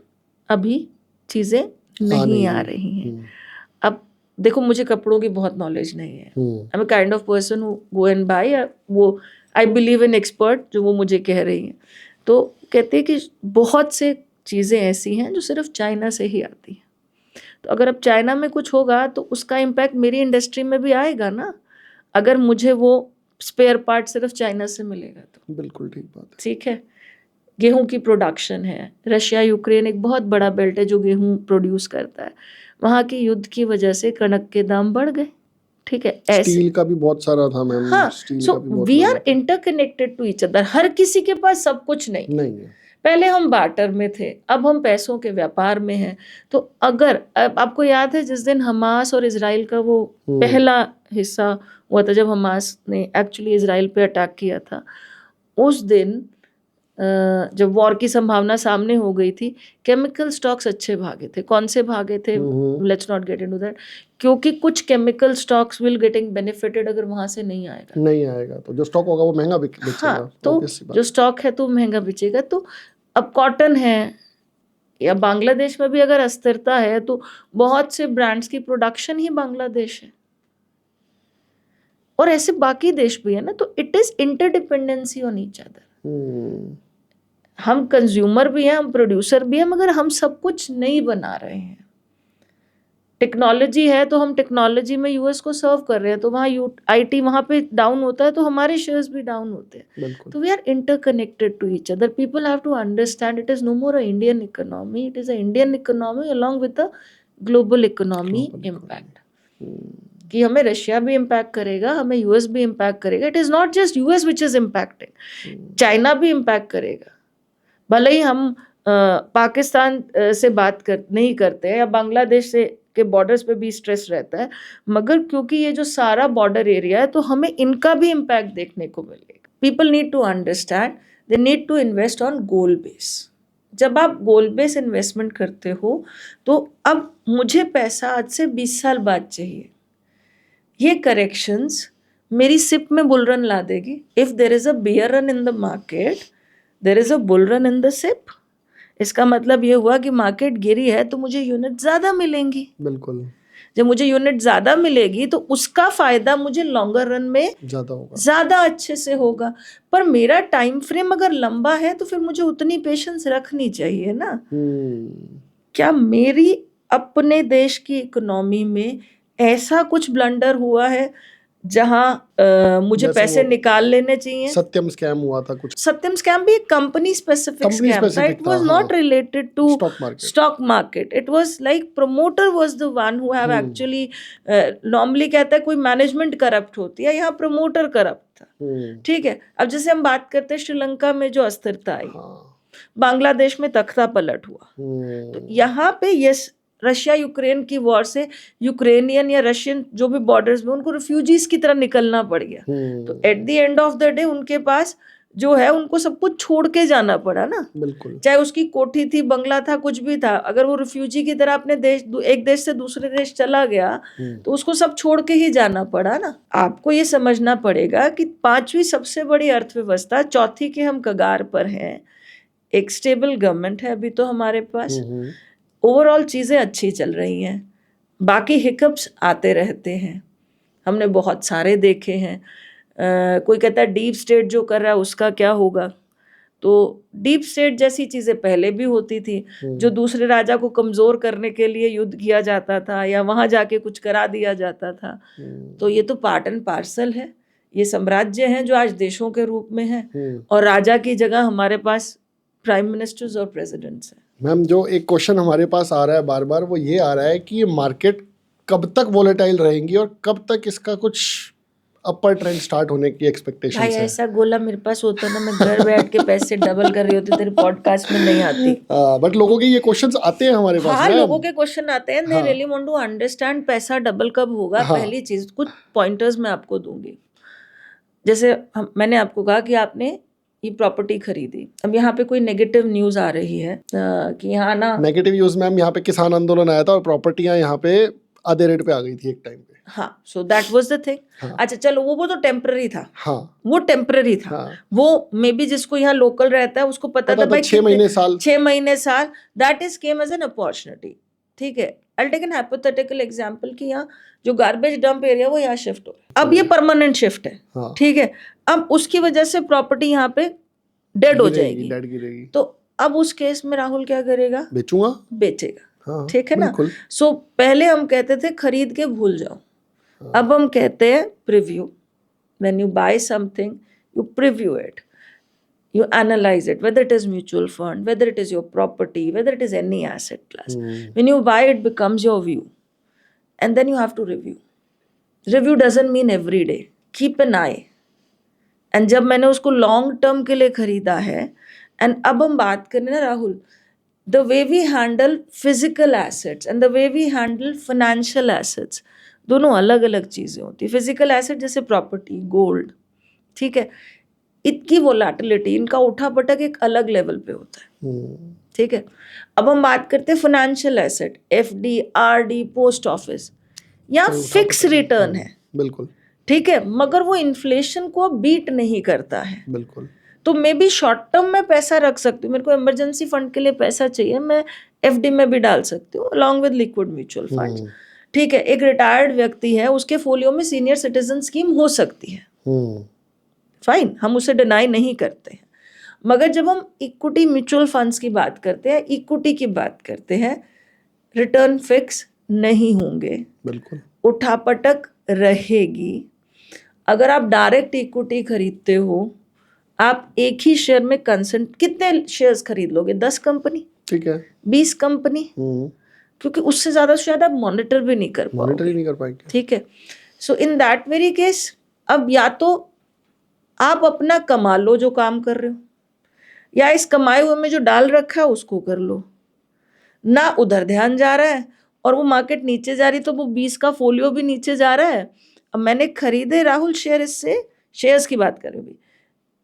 अभी चीज़ें नहीं आ रही हैं. अब देखो, मुझे कपड़ों की बहुत नॉलेज नहीं है. I am a kind of person who go and buy, वो आई बिलीव इन एक्सपर्ट जो वो मुझे कह रही हैं. तो कहते हैं कि बहुत से चीज़ें ऐसी हैं जो सिर्फ चाइना से ही आती हैं. तो अगर अब चाइना में कुछ होगा तो उसका इम्पैक्ट मेरी इंडस्ट्री में भी आएगा ना, अगर मुझे वो स्पेयर पार्ट सिर्फ चाइना से मिलेगा तो. बिल्कुल ठीक बात है. ठीक है, गेहूं की प्रोडक्शन है, रशिया यूक्रेन एक बहुत बड़ा बेल्ट है जो गेहूं प्रोड्यूस करता है. वहाँ की युद्ध की वजह से कणक के दाम बढ़ गए. ठीक है, ऐसे स्टील का भी बहुत सारा था मैम. हाँ, so we are interconnected to each other. हर किसी के पास सब कुछ नहीं है. पहले हम बार्टर में थे, अब हम पैसों के व्यापार में हैं. तो अगर आपको याद है जिस दिन हमास और इजराइल का वो पहला हिस्सा हुआ था, जब हमास ने एक्चुअली इजराइल पे अटैक किया था, उस दिन जब वॉर की संभावना सामने हो गई थी, केमिकल स्टॉक्स अच्छे भागे थे. कौन से भागे थे, let's not get into that, क्योंकि कुछ chemical stocks will getting benefited अगर वहां से नहीं आएगा तो जो स्टॉक होगा वो महंगा बिकेगा. हाँ, तो जो स्टॉक है तो महंगा बिकेगा. तो अब कॉटन है या बांग्लादेश में भी अगर अस्थिरता है तो बहुत से ब्रांड्स की प्रोडक्शन ही बांग्लादेश है, और ऐसे बाकी देश भी है ना. तो it is interdependency on each other. हम कंज्यूमर भी हैं, हम प्रोड्यूसर भी हैं, मगर हम सब कुछ नहीं बना रहे हैं. टेक्नोलॉजी है तो हम टेक्नोलॉजी में यूएस को सर्व कर रहे हैं, तो वहाँ आईटी वहाँ पे डाउन होता है तो हमारे शेयर्स भी डाउन होते हैं. तो we are interconnected to each other. People have to understand it is no more a Indian economy, it is a Indian economy along with the global economy impact. कि हमें रशिया भी इम्पैक्ट करेगा, हमें यूएस भी इम्पैक्ट करेगा. It is not just US which is impacting, China भी इम्पैक्ट करेगा. भले ही हम पाकिस्तान से बात नहीं करते हैं या बांग्लादेश से के बॉर्डर्स पे भी स्ट्रेस रहता है, मगर क्योंकि ये जो सारा बॉर्डर एरिया है तो हमें इनका भी इम्पैक्ट देखने को मिलेगा. People need to understand, they need to invest on goal base. जब आप गोल बेस इन्वेस्टमेंट करते हो तो अब मुझे पैसा आज से 20 साल बाद चाहिए, ये करेक्शंस मेरी सिप में बुल रन ला देगी. If there is a bear run in the market, there is a bull run in the SIP. इसका मतलब ये हुआ कि मार्केट गिरी है तो मुझे यूनिट ज्यादा मिलेंगी. बिल्कुल. जब मुझे यूनिट ज्यादा मिलेगी तो उसका फायदा मुझे लॉन्गर रन में ज्यादा होगा, ज्यादा अच्छे से होगा. पर मेरा टाइम फ्रेम अगर लंबा है तो फिर मुझे उतनी पेशेंस रखनी चाहिए ना. क्या मेरी अपने देश की इकोनॉमी में ऐसा कुछ ब्लंडर हुआ है जहां मुझे पैसे निकाल लेने चाहिए? सत्यम स्कैम हुआ था कुछ. सत्यम स्कैम भी एक कंपनी स्पेसिफिक स्कैम था. It was not related to stock market. It was like promoter was the one who have actually, normally कहता है कोई मैनेजमेंट करप्ट होती है, यहाँ प्रमोटर करप्ट था. ठीक है, अब जैसे हम बात करते हैं श्रीलंका में जो अस्थिरता आई, बांग्लादेश में तख्ता पलट हुआ, तो यहाँ पे यस रशिया यूक्रेन की वॉर से यूक्रेनियन या रशियन जो भी बॉर्डर्स में उनको रिफ्यूजीज की तरह निकलना पड़ गया. तो at the end of the day उनके पास जो है उनको सब कुछ छोड़ के जाना पड़ा ना, बिल्कुल चाहे उसकी कोठी थी, बंगला था, कुछ भी था, अगर वो रिफ्यूजी की तरह अपने देश, एक देश से दूसरे देश चला गया तो उसको सब छोड़ के ही जाना पड़ा ना। आपको ये समझना पड़ेगा कि 5वीं सबसे बड़ी अर्थव्यवस्था, 4थी के हम कगार पर हैं, एक स्टेबल गवर्नमेंट है अभी तो हमारे पास, ओवरऑल चीजें अच्छी चल रही हैं, बाकी हिकअप्स आते रहते हैं, हमने बहुत सारे देखे हैं। कोई कहता है डीप स्टेट जो कर रहा है उसका क्या होगा, तो डीप स्टेट जैसी चीजें पहले भी होती थी, जो दूसरे राजा को कमजोर करने के लिए युद्ध किया जाता था या वहां जाके कुछ करा दिया जाता था। तो ये तो पार्ट एंड पार्सल है, ये साम्राज्य हैं जो आज देशों के रूप में हैं, और राजा की जगह हमारे पास प्राइम मिनिस्टर्स और प्रेसिडेंट्स हैं। मैम, जो एक क्वेश्चन हमारे पास आ रहा है बार बार, वो ये आ रहा है कि ये मार्केट कब तक वोलेटाइल रहेंगी और कब तक इसका कुछ अपर ट्रेंड स्टार्ट होने की एक्सपेक्टेशन भाई है? ऐसा गोला मेरे पास होता ना, मैं घर बैठ के पैसे डबल कर रही होती, तेरे पॉडकास्ट में नहीं आती। बट लोगों के ये क्वेश्चंस आते हैं हमारे पास। हाँ, मैम, लोगों के क्वेश्चन आते हैं, they really want to understand पैसा डबल कब होगा। पहली चीज, कुछ पॉइंटर्स मैं आपको दूंगी। जैसे मैंने आपको कहा कि आपने ये प्रॉपर्टी खरीदी, अब यहाँ पे कोई नेगेटिव न्यूज आ रही है कि यहाँ ना, नेगेटिव न्यूज मैम, यहाँ पे किसान आंदोलन आया था और प्रॉपर्टियां यहाँ पे आधे रेट पे आ गई थी एक टाइम पे। हाँ, so that was the thing. अच्छा चलो, वो तो टेम्पररी था। हाँ, वो टेम्पररी था। वो मे बी जिसको यहाँ लोकल रहता है उसको पता था भाई 6 महीने साल, 6 महीने साल, that is came as an opportunity. ठीक है, I take an hypothetical example कि यहाँ जो गार्बेज डंप एरिया वो यहाँ शिफ्ट हो, अब ये परमानेंट शिफ्ट है। ठीक है, अब उसकी वजह से प्रॉपर्टी यहाँ पे डेड हो जाएगी, डेड गिरेगी। तो अब उस केस में राहुल क्या करेगा? बेचूंगा, बेचेगा। ठीक है ना। सो पहले हम कहते थे खरीद के भूल जाओ, अब हम कहते हैं preview. When you buy something you preview it, you analyze it, whether it is mutual fund, whether it is your property, whether it is any asset class. When you buy, it becomes your view, and then you have to review. Review doesn't mean every day, keep an eye. And जब मैंने उसको लॉन्ग टर्म के लिए खरीदा है, and अब हम बात करें ना Rahul, the way we handle physical assets and the way we handle financial assets, दोनों अलग अलग चीजें होती है। फिजिकल एसेट जैसे प्रॉपर्टी, गोल्ड, ठीक है, इतनी वोलेटिलिटी, इनका उठा पटक एक अलग लेवल पे होता है। ठीक है, अब हम बात करते हैं financial asset, FD, RD, post office, या फिक्स रिटर्न है। बिल्कुल ठीक है, मगर वो इन्फ्लेशन को बीट नहीं करता है। बिल्कुल। तो मे बी शॉर्ट टर्म में पैसा रख सकती हूँ, मेरे को इमरजेंसी फंड के लिए पैसा चाहिए, मैं एफडी में भी डाल सकती हूँ along with liquid mutual fund. ठीक है, एक रिटायर्ड व्यक्ति है, उसके फोलियो में सीनियर सिटीजन स्कीम हो सकती है, फाइन, हम उसे डिनाई नहीं करते हैं। मगर जब हम इक्विटी म्यूचुअल फंड्स की बात करते हैं, इक्विटी की बात करते हैं, रिटर्न फिक्स नहीं होंगे, बिल्कुल उठापटक रहेगी। अगर आप डायरेक्ट इक्विटी खरीदते हो, आप एक ही शेयर में कंसेंट, कितने शेयर्स खरीद लोगे? 10 कंपनी, ठीक है, 20 कंपनी, क्योंकि उससे ज्यादा शायद आप मॉनिटर भी नहीं कर पाएंगे। ठीक है, सो इन दैट वेरी केस, अब या तो आप अपना कमा लो जो काम कर रहे हो, या इस कमाए हुए में जो डाल रखा है उसको कर लो ना। उधर ध्यान जा रहा है और वो मार्केट नीचे जा रही, तो वो 20 का फोलियो भी नीचे जा रहा है। अब मैंने खरीदे राहुल शेयर, इससे शेयर्स की बात करें भी,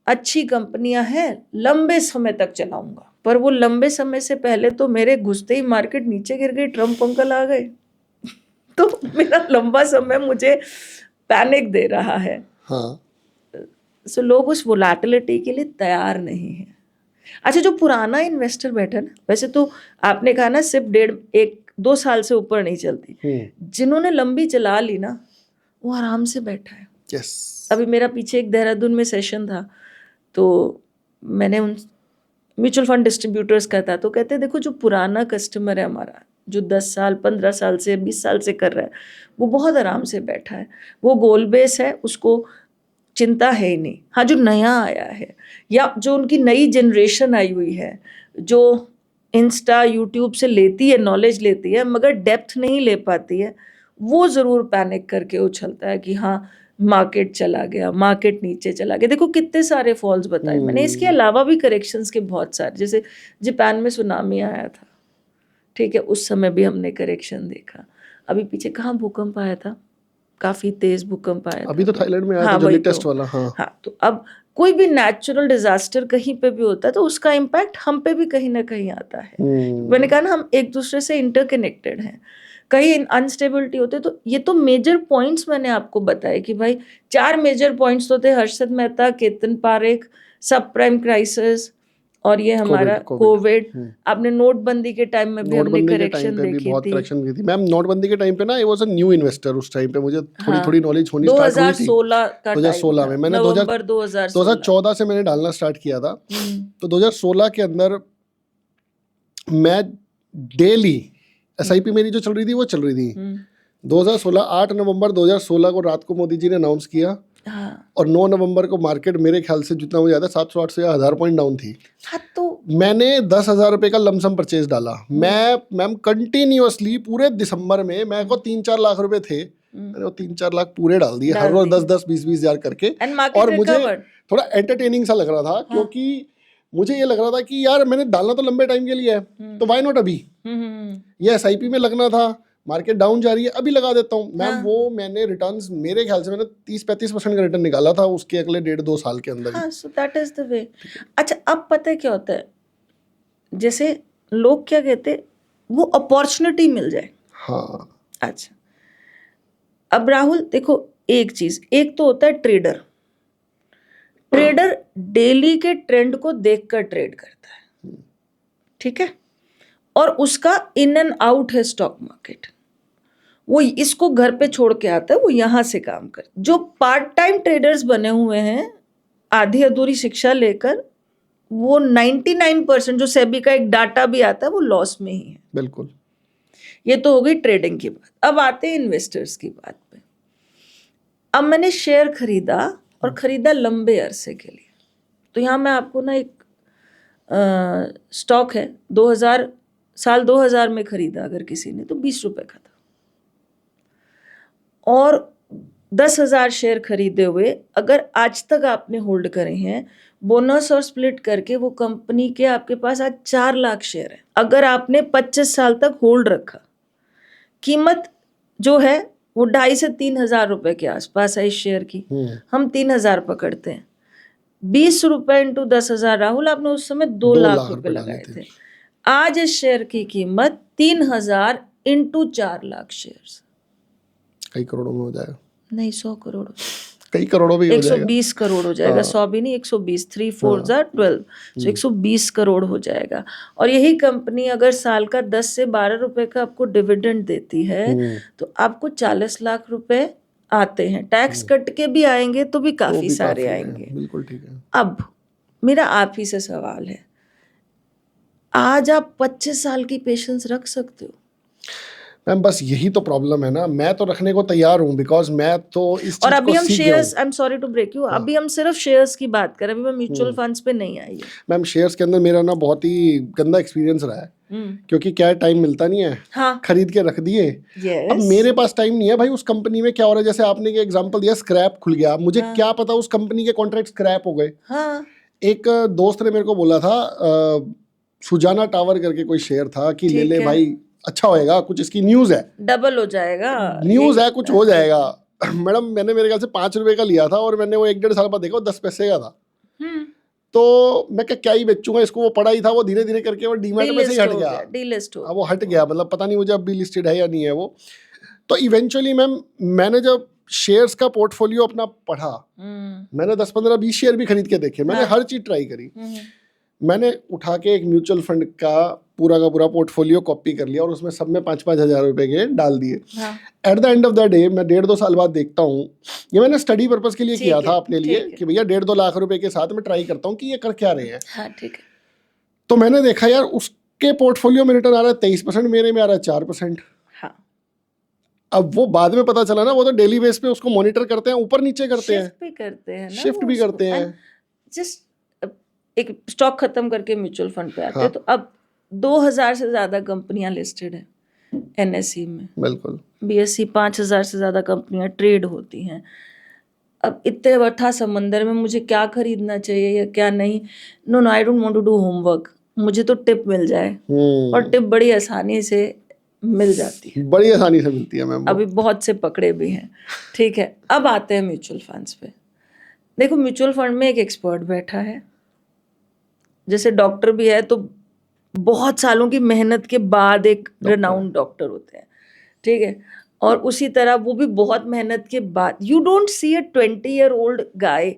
अच्छी कंपनियां हैं, लंबे समय तक चलाऊंगा, पर वो लंबे समय से पहले तो मेरे घुसते ही मार्केट नीचे गिर गई, ट्रम्प अंकल आ गए तो मेरा लंबा समय मुझे पैनिक दे रहा है। हाँ, सो लोग उस वोलेटिलिटी के लिए तैयार नहीं है। अच्छा, जो पुराना इन्वेस्टर बैठा ना, वैसे तो आपने कहा ना सिर्फ 1-2 साल से ऊपर नहीं चलती, जिन्होंने लंबी चला ली ना, वो आराम से बैठा है। yes. अभी मेरा पीछे एक देहरादून में सेशन था, तो मैंने उन म्यूचुअल फंड डिस्ट्रीब्यूटर्स का था, तो कहते देखो जो पुराना कस्टमर है हमारा, जो 10 साल 15 साल से 20 साल से कर रहा है, वो बहुत आराम से बैठा है, वो गोल बेस है, उसको चिंता है ही नहीं। हाँ, जो नया आया है या जो उनकी नई जनरेशन आई हुई है, जो इंस्टा यूट्यूब से लेती है, नॉलेज लेती है, मगर डेप्थ नहीं ले पाती है, वो ज़रूर पैनिक करके उछलता है कि हाँ मार्केट चला गया, मार्केट नीचे चला गया। देखो कितने सारे फॉल्स बताए मैंने, इसके अलावा भी करेक्शंस के बहुत सारे, जैसे जापान में सुनामी आया था, ठीक है, उस समय भी हमने करेक्शन देखा। अभी पीछे कहाँ भूकंप आया था, काफी तेज भूकंप आया अभी था। तो थाईलैंड में आया था हाँ, जो वही लेटेस्ट तो। वाला। हाँ हाँ, तो अब कोई भी नेचुरल डिजास्टर कहीं पे भी होता है तो उसका इम्पैक्ट हम पे भी कहीं ना कहीं आता है। मैंने कहा ना, हम एक दूसरे से इंटरकनेक्टेड हैं। कहीं अनस्टेबिलिटी होते हैं, तो ये तो मेजर पॉइंट्स मैंने आपको बताए कि भाई 4 मेजर पॉइंट्स तो थे: हर्षद मेहता, केतन पारेख, सब प्राइम क्राइसिस, और ये हमारा कोविड। आपने नोटबंदी के टाइम में भी हमने नोटबंदी के टाइम करेक्शन पे भी देखी बहुत थी। करेक्शन की थी मैम। नोटबंदी के टाइम पे ना, I was a new investor उस टाइम पे, मुझे थोड़ी हाँ, थोड़ी नॉलेज होनी स्टार्ट हुई थी 2016 का टाइम 2016 था, में। मैंने नवंबर 2016। 2014 से मैंने डालना स्टार्ट किया था। तो 2016 के अंदर मैं डेली एसआईपी मेरी जो चल रही थी वो चल रही थी। 2016 8 नवंबर 2016 को रात को मोदी जी ने अनाउंस किया। हाँ, और 9 नवंबर को मार्केट मेरे ख्याल से जितना मुझे याद है 700-800 या 1000 पॉइंट डाउन थी। हाँ, तो मैंने 10,000 रुपए का लमसम परचेज डाला। मैं मैम कंटिन्यूअसली पूरे दिसंबर में, मेरे को 3-4 लाख रुपए थे, मैंने वो 3-4 लाख पूरे डाल दिए हर रोज 10-10 20-20 हजार करके। एंड मार्केट और मुझे रिकवर्ड। थोड़ा एंटरटेनिंग सा लग रहा था, क्योंकि मुझे ये लग रहा था कि यार मैंने डालना तो लंबे टाइम के लिए है, तो वाई नॉट अभी। ये एसआईपी में लगना था, मार्केट डाउन जा रही है, अभी लगा देता हूँ मैम। वो मैंने रिटर्न्स, मेरे ख्याल से मैंने 30-35% का रिटर्न निकाला था उसके अगले 1.5-2 साल के अंदर। हाँ, so that is the way. अच्छा, अब पता है क्या होता है, जैसे लोग क्या कहते हैं, वो अपॉर्चुनिटी मिल जाए। हाँ। अच्छा, अब राहुल देखो, एक चीज, एक तो होता है ट्रेडर। ट्रेडर डेली के ट्रेंड को देखकर ट्रेड करता है, ठीक है, और उसका इन एंड आउट है स्टॉक मार्केट। वो इसको घर पे छोड़ के आता है, वो यहां से काम कर। जो पार्ट टाइम ट्रेडर्स बने हुए हैं आधी अधूरी शिक्षा लेकर, वो 99% जो सेबी का एक डाटा भी आता है वो लॉस में ही है। बिल्कुल। ये तो हो गई ट्रेडिंग की बात। अब आते हैं इन्वेस्टर्स की बात पे। अब मैंने शेयर खरीदा, और खरीदा लंबे अरसे के लिए। तो यहाँ मैं आपको ना एक स्टॉक है, 2000 में खरीदा अगर किसी ने, तो 20 रुपए का था, और 10,000 शेयर खरीदे हुए अगर आज तक आपने होल्ड करे हैं, बोनस और स्प्लिट करके वो कंपनी के आपके पास आज 4 लाख शेयर है। अगर आपने 25 साल तक होल्ड रखा, कीमत जो है वो 2,500 से 3,000 रुपए के आसपास है इस शेयर की। हम 3,000 पकड़ते हैं, 20 रुपए इंटू 10,000, राहुल आपने उस समय 2 लाख रुपए लगाए थे। आज इस शेयर की कीमत 3,000 इंटू 4 लाख शेयर, कई करोड़ों में हो जाएगा। नहीं, 100 करोड़, कई करोड़ों में हो जाएगा। 120 करोड़ हो जाएगा। 100 भी नहीं, 120, 3 4 12, सो 120 करोड़ हो जाएगा। और यही कंपनी अगर साल का 10 से 12 रुपए का आपको डिविडेंड देती है, तो आपको 40 लाख रुपए आते हैं। टैक्स कट के भी आएंगे तो भी काफी सारे आएंगे। बिल्कुल ठीक है। अब मेरा आप ही से सवाल है, आज आप 25 साल की पेशेंस रख सकते हो? मैम बस यही तो प्रॉब्लम है ना, मैं तो रखने को तैयार हूँ, बिकॉज मैं तो इस चीज और अभी को हम सीख गया शेयर्स, हूँ। I am sorry to break you, अभी हम सिर्फ शेयर्स की बात करें, अभी मैं म्यूचुअल फंड्स पे नहीं आई है। मैम शेयर्स के अंदर मेरा ना बहुत ही गंदा एक्सपीरियंस रहा है, क्योंकि क्या टाइम मिलता नहीं है। हाँ, खरीद के रख दिए। yes. अब मेरे पास टाइम नहीं है भाई उस कंपनी में क्या हो रहा है। जैसे आपने एक एग्जांपल दिया, स्क्रैप खुल गया, मुझे क्या पता उस कंपनी के कॉन्ट्रैक्ट स्क्रैप हो गए। हाँ, एक दोस्त ने मेरे को बोला था, सुजाना टावर करके कोई शेयर था, कि ले ले भाई, अच्छा होएगा, कुछ इसकी न्यूज है, डबल हो जाएगा, न्यूज है, कुछ हो जाएगा। मैडम मैंने मेरे ख्याल से 5 रुपए का लिया था, और मैंने वो 1-1.5 साल बाद देखा वो 10 पैसे का था। तो मैं क्या ही बेचूंगा इसको, वो पड़ा ही था, वो धीरे धीरे करके वो डीमैट में से ही हट गया। डीलिस्ट हो अब वो हट गया, मतलब पता नहीं मुझे अब भी लिस्टेड है या नहीं है वो। तो इवेंचुअली मैम मैंने जब शेयर्स का पोर्टफोलियो अपना पढ़ा, मैंने 10-15-20 शेयर भी खरीद के देखे, मैंने हर चीज ट्राई करी। मैंने उठा के एक म्यूचुअल फंड का पूरा पोर्टफोलियो कॉपी कर लिया, और उसमें सब में 5-5 हजार रुपए के डाल दिए। At the end of the day मैं 1.5-2 साल बाद देखता हूँ, ये मैंने स्टडी पर्पस के लिए किया था अपने लिए, कि भैया 1.5-2 लाख रुपए के साथ मैं ट्राई करता हूँ कि ये कर क्या रहे हैं। हाँ, ठीक है। तो मैंने देखा यार उसके पोर्टफोलियो में रिटर्न आ रहा है 23%, मेरे में आ रहा है 4%। हाँ, अब वो बाद में पता चला ना, वो तो डेली बेस पे उसको मॉनिटर करते हैं, ऊपर नीचे करते हैं, शिफ्ट भी करते हैं ना, शिफ्ट भी करते हैं। जस्ट एक स्टॉक खत्म करके म्यूचुअल फंड पे आते हैं। तो अब 2000 से ज्यादा कंपनियां लिस्टेड हैं एनएसई में, बिल्कुल। बीएसई 5000 से ज्यादा कंपनियां ट्रेड होती हैं। अब इतने बड़ा समंदर में मुझे क्या खरीदना चाहिए या क्या नहीं, no I don't want to do homework, मुझे तो टिप मिल जाए, और टिप बड़ी आसानी से मिल जाती है, बड़ी आसानी से मिलती है मैम वो। अभी बहुत से पकड़े भी हैं। ठीक है, अब आते हैं म्यूचुअल फंड्स पे। देखो म्यूचुअल फंड में एक एक्सपर्ट बैठा है, जैसे डॉक्टर भी है तो बहुत सालों की मेहनत के बाद एक रेनाउंड डॉक्टर होते हैं, ठीक है, और उसी तरह वो भी बहुत मेहनत के बाद। You don't see a 20-year-old guy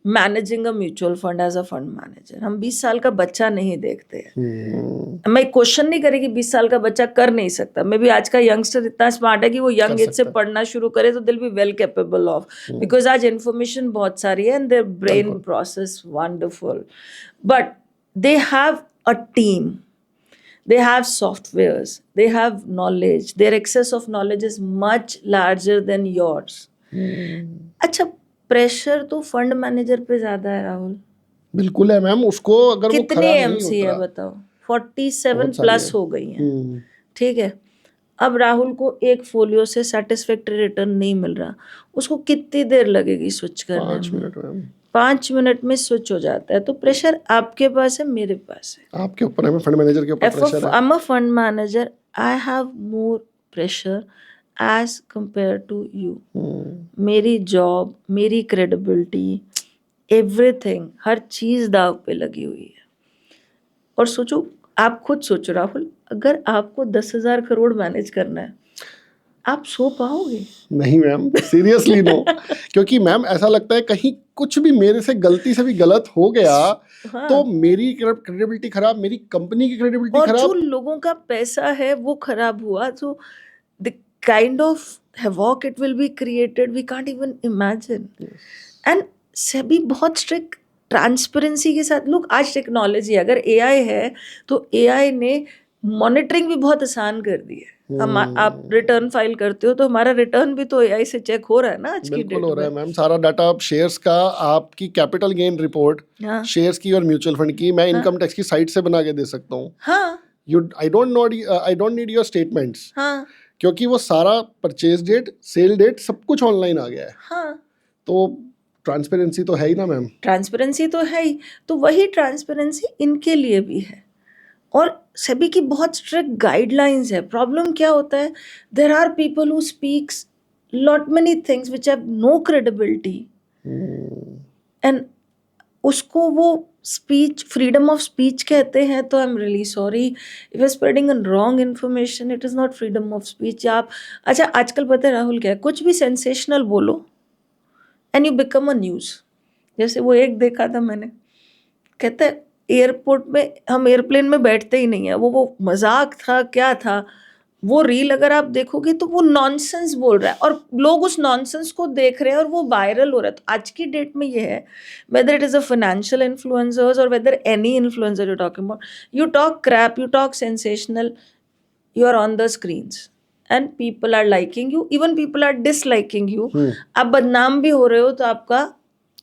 managing a mutual fund as a fund manager. हम 20 साल का बच्चा नहीं देखते हैं। मैं क्वेश्चन नहीं करेगी 20 साल का बच्चा कर नहीं सकता, मे भी आज का यंगस्टर इतना स्मार्ट है कि वो यंग एज से पढ़ना शुरू करे तो दिल be well capable of, because आज इन्फॉर्मेशन बहुत सारी है and their brain process wonderful, but they have a team, they have softwares, they have knowledge, their excess of knowledge is much larger than yours. अच्छा, प्रेशर तो फंड मैनेजर पे ज्यादा है राहुल। बिल्कुल है मैम, उसको अगर वो कितनी खरा नहीं एमसी है उतरा, बताओ, 47 बहुत सारी प्लस है। हो गई हैं, ठीक है। अब राहुल को एक फोलियो से सेटिस्फैक्टरी रिटर्न नहीं मिल रहा, उसको कितनी देर लगेगी स्विच करने 5 में? मिनट मैम, 5 मिनट में स्विच हो जाता है। तो प्रेशर आपके पास है, मेरे पास है। आपके ऊपर है, फंड मैनेजर के ऊपर प्रेशर है। I'm a fund manager. I have more pressure as compared to you. मेरी जॉब, मेरी क्रेडिबिलिटी, एवरीथिंग, हर चीज दाव पे लगी हुई है। और सोचो, आप खुद सोचो राहुल, अगर आपको 10,000 करोड़ मैनेज करना है, आप सो पाओगे? नहीं मैम, सीरियसली नो। क्योंकि मैम ऐसा लगता है कहीं कुछ भी मेरे से गलती से भी गलत हो गया हाँ। तो मेरी क्रेडिबिलिटी खराब, मेरी कंपनी की क्रेडिबिलिटी और जो खराब। लोगों का पैसा है वो खराब हुआ तो the kind of havoc it will be created we can't even imagine. And SEBI बहुत स्ट्रिक्ट ट्रांसपेरेंसी के साथ, लोग आज टेक्नोलॉजी, अगर एआई है तो एआई ने मॉनिटरिंग भी बहुत आसान कर दी है। हम आप रिटर्न फाइल करते हो तो हमारा रिटर्न भी तो एआई से चेक हो रहा है ना आज की बिल्कुल डेट हो रहा है में। मैम, सारा डाटा शेयर्स का, आपकी कैपिटल गेन रिपोर्ट, हाँ शेयर्स की और म्यूचुअल फंड की मैं इनकम टैक्स की साइट से बना के दे सकता हूँ। हाँ I don't need your statements, हाँ क्योंकि वो सारा परचेज डेट, सेल डेट सब कुछ ऑनलाइन आ गया है। हाँ, तो ट्रांसपेरेंसी तो है ही ना मैम। ट्रांसपेरेंसी तो है ही, तो वही ट्रांसपेरेंसी इनके लिए भी है। और सेबी की बहुत स्ट्रिक्ट गाइडलाइंस है। प्रॉब्लम क्या होता है, there are people who speaks lot many things which have no credibility and उसको वो स्पीच, फ्रीडम ऑफ स्पीच कहते हैं। तो I am really sorry if you spreading an wrong information, it is not freedom of speech. आप अच्छा, आजकल पता है राहुल क्या है, कुछ भी सेंसेशनल बोलो and you become a news. जैसे वो एक देखा था मैंने, कहता है एयरपोर्ट में हम एयरप्लेन में बैठते ही नहीं है, वो मजाक था क्या था, वो रील अगर आप देखोगे तो वो नॉनसेंस बोल रहा है और लोग उस नॉनसेंस को देख रहे हैं और वो वायरल हो रहा है। तो आज की डेट में ये है, whether it is a financial influencers और whether any influencer you talking about, you talk crap, you talk sensational, you are on the screens and people are liking you, even people are disliking you. आप बदनाम भी हो रहे हो तो आपका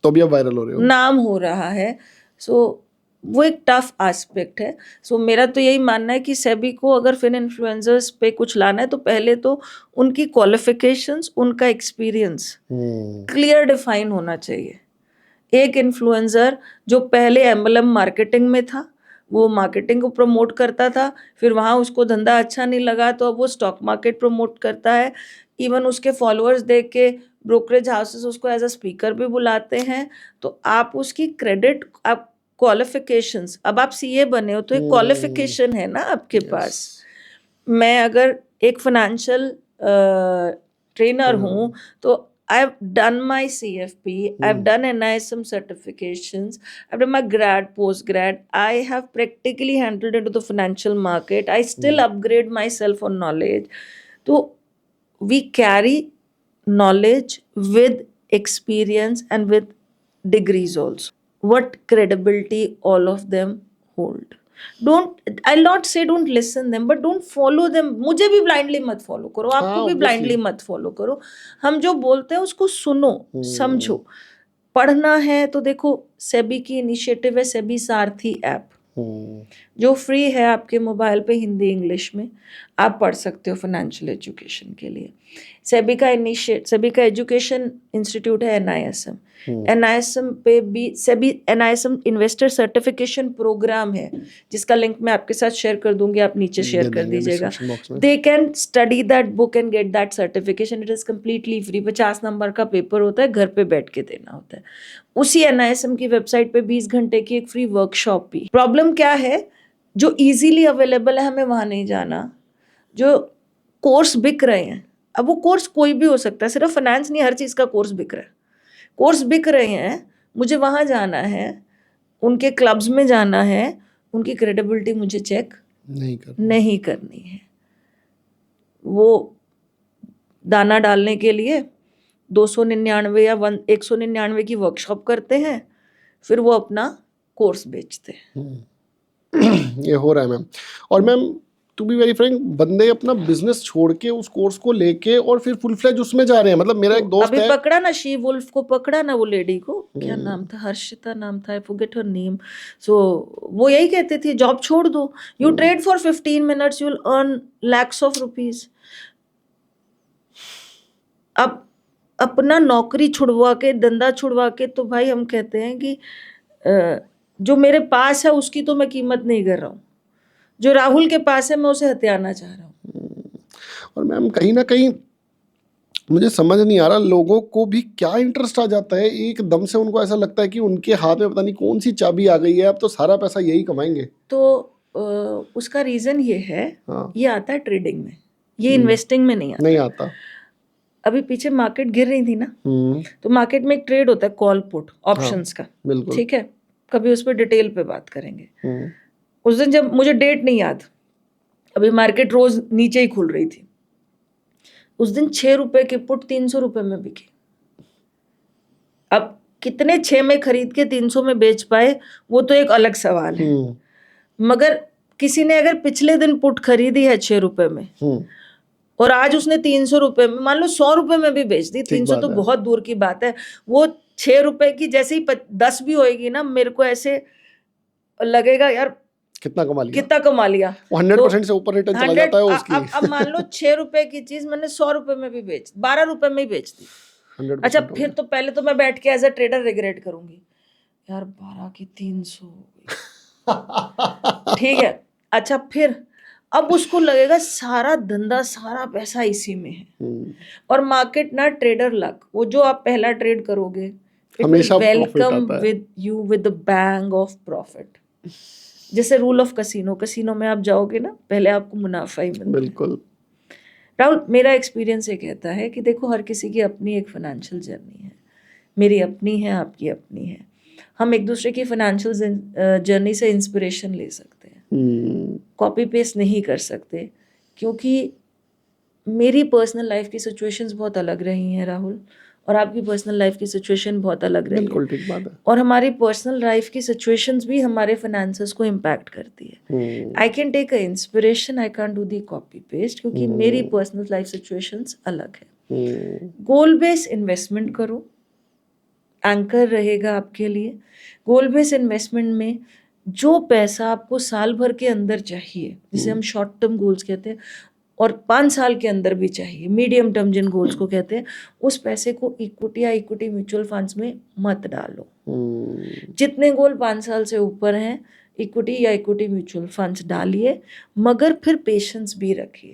तो भी आप वायरल हो रहे हो, नाम हो रहा है। सो वो एक टफ एस्पेक्ट है। सो मेरा तो यही मानना है कि सेबी को अगर फिन इन्फ्लुएंसर्स पे कुछ लाना है तो पहले तो उनकी क्वालिफिकेशंस, उनका एक्सपीरियंस क्लियर डिफाइन होना चाहिए। एक इन्फ्लुएंसर जो पहले एमएलएम मार्केटिंग में था, वो मार्केटिंग को प्रमोट करता था, फिर वहाँ उसको धंधा अच्छा नहीं लगा तो अब वो स्टॉक मार्केट प्रमोट करता है। इवन उसके फॉलोअर्स देख के ब्रोकरेज हाउसेस उसको एज अ स्पीकर भी बुलाते हैं। तो आप उसकी क्रेडिट, आप क्वालिफिकेशंस, अब आप सीए बने हो तो एक क्वालिफिकेशन है ना आपके पास। मैं अगर एक फाइनेंशियल ट्रेनर हूँ तो I've done my CFP, I've done NISM certifications, I've done my grad, post-grad, I have practically handled into the financial market, I still upgrade myself on knowledge. So we carry knowledge with experience and with degrees also. What credibility all of them hold. I'll not say don't listen them, but don't follow them. मुझे भी blindly मत follow करो, आपको भी blindly मत follow करो। हम जो बोलते हैं उसको सुनो, समझो। पढ़ना है तो देखो, सेबी की इनिशिएटिव है सेबी सारथी ऐप, जो फ्री है आपके मोबाइल पे, हिंदी इंग्लिश में। आप पढ़ सकते हो फाइनेंशियल एजुकेशन के लिए। सेबी का एजुकेशन इंस्टीट्यूट है NISM। NISM पे भी SEBI NISM investor certification program है, जिसका लिंक मैं आपके साथ शेयर कर दूंगी, आप नीचे शेयर कर दीजिएगा। They can study that book and get that certification. It is completely free. 50 number का पेपर होता है, घर पे बैठ के देना होता है। उसी NISM की वेबसाइट पे 20 घंटे की एक फ्री वर्कशॉप भी। प्रॉब्लम क्या है, जो इजीली अवेलेबल है हमें वहाँ नहीं जाना। जो कोर्स बिक रहे हैं, अब वो कोर्स कोई भी हो सकता है, सिर्फ फाइनेंस नहीं, हर चीज़ का कोर्स बिक रहा है। कोर्स बिक रहे हैं, मुझे वहाँ जाना है, उनके क्लब्स में जाना है, उनकी क्रेडिबिलिटी मुझे चेक नहीं करनी है। वो दाना डालने के लिए 299 या 199 की वर्कशॉप करते हैं, फिर वो अपना कोर्स बेचते हैं। ये हो रहा है मैम। और ma'am to be very frank, बंदे अपना बिजनेस छोड़ के उस कोर्स को लेके और फिर फुल फ्लेज उसमें जा रहे हैं। मतलब मेरा एक दोस्त अभी है, पकड़ा ना शी वुल्फ को, पकड़ा ना वो लेडी को, क्या नाम था, हर्षिता नाम था, आई फॉरगेट हर नेम। सो वो यही कहती थी, जॉब छोड़ दो, you trade for 15 minutes, you will earn lakhs of rupees। अब अपना नौकरी छुड़वा के, धंधा छुड़वा के, तो भाई हम कहते हैं कि जो मेरे पास है उसकी तो मैं कीमत नहीं कर रहा हूँ, जो राहुल के पास है मैं उसे हथियाना चाह रहा हूँ। और मैम कहीं ना कहीं मुझे समझ नहीं आ रहा, लोगों को भी क्या इंटरेस्ट आ जाता है एकदम से, उनको ऐसा लगता है कि उनके हाथ में पता नहीं कौन सी चाबी आ गई है, अब तो सारा पैसा यही कमाएंगे। तो उसका रीजन ये है, ये आता है ट्रेडिंग में, ये इन्वेस्टिंग में नहीं आता। अभी पीछे मार्केट गिर रही थी ना, तो मार्केट में एक ट्रेड होता है कॉल पुट ऑप्शंस का, ठीक है, कभी उस पर डिटेल पे बात करेंगे। उस दिन जब, मुझे डेट नहीं याद, अभी मार्केट रोज नीचे ही खुल रही थी, उस दिन 6 रुपए के पुट 300 रुपए में बिके। अब कितने 6 में खरीद के 300 में बेच पाए, वो तो एक अलग सवाल है। मगर किसी ने अगर पिछले दिन पुट खरीदी है 6 रुपए में और आज उसने 300 रुपए में, मान लो 100 रुपए में भी बेच दी, 300 तो बहुत दूर की बात है, वो 6 रुपए की जैसे ही 10 भी होएगी ना, मेरे को ऐसे लगेगा यार कितना कमा लिया। 100% से ऊपर रिटर्न चला जाता है उसकी। अब मान लो 6 रुपए की चीज मैंने 100 रुपए में भी 12 रुपए में ही बेच दी। अच्छा, फिर तो पहले तो मैं बैठ के एज अ ट्रेडर रिग्रेट करूंगी, यार 12 की 300 हो गई। ठीक है, अच्छा, फिर अब उसको लगेगा सारा धंधा, सारा पैसा इसी में है। और मार्केट ना ट्रेडर लक, वो जो आप पहला ट्रेड करोगे, हमेशा welcome with you with the bang of profit. जैसे रूल ऑफ कसिनो में आप जाओगे ना, पहले आपको मुनाफा ही मिलता है। बिल्कुल राहुल, मेरा एक्सपीरियंस ये कहता है कि देखो, हर किसी की अपनी एक फाइनेंशियल जर्नी है, मेरी अपनी है, आपकी अपनी है। हम एक दूसरे की फाइनेंशियल जर्नी से इंस्पिरेशन ले सकते हैं, कॉपी पेस्ट नहीं कर सकते, क्योंकि मेरी पर्सनल लाइफ की सिचुएशंस बहुत अलग रही हैं राहुल, और आपकी पर्सनल लाइफ की सिचुएशन बहुत अलग रही है। बिल्कुल ठीक बात है। और हमारी पर्सनल लाइफ की सिचुएशंस भी हमारे फाइनेंसेस को इम्पैक्ट करती है। I can take a inspiration, I can't do the copy paste, क्योंकि मेरी पर्सनल लाइफ सिचुएशंस अलग है। गोल बेस्ड इन्वेस्टमेंट करो, एंकर रहेगा आपके लिए। गोल बेस्ड इन्वेस्टमेंट में जो पैसा आपको साल भर के अंदर चाहिए, जिसे हम शॉर्ट टर्म गोल्स कहते हैं, और 5 साल के अंदर भी चाहिए, मीडियम टर्म जिन गोल्स को कहते हैं, उस पैसे को इक्विटी या इक्विटी म्यूचुअल फंड्स में मत डालो। जितने गोल 5 साल से ऊपर हैं, इक्विटी या इक्विटी म्यूचुअल फंड्स डालिए, मगर फिर पेशेंस भी रखिए।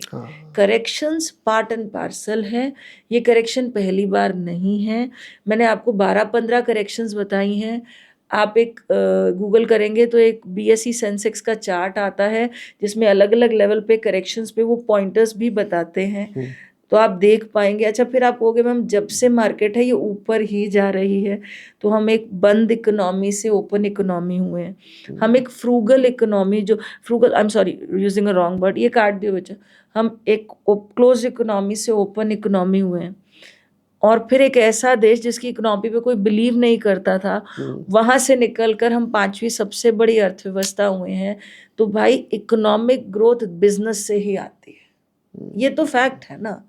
करेक्शंस पार्ट एंड पार्सल है, ये करेक्शन पहली बार नहीं है। मैंने आपको 12-15 करेक्शंस बताई हैं। आप एक गूगल करेंगे तो एक BSE सेंसेक्स का चार्ट आता है, जिसमें अलग अलग लेवल पे करेक्शंस पे वो पॉइंटर्स भी बताते हैं, तो आप देख पाएंगे। अच्छा, फिर आप कहोगे मैम, जब से मार्केट है ये ऊपर ही जा रही है, तो हम एक बंद इकोनॉमी से ओपन इकोनॉमी हुए हैं। हम एक फ्रूगल इकोनॉमी, जो frugal, I am sorry using a wrong word, ये काट दियो बच्चा, हम एक क्लोज इकोनॉमी से ओपन इकोनॉमी हुए हैं। और फिर एक ऐसा देश जिसकी इकोनॉमी पे कोई बिलीव नहीं करता था, वहां से निकलकर हम 5वीं सबसे बड़ी अर्थव्यवस्था हुए हैं। तो भाई, इकोनॉमिक ग्रोथ बिजनेस से ही आती है, ये तो फैक्ट है ना।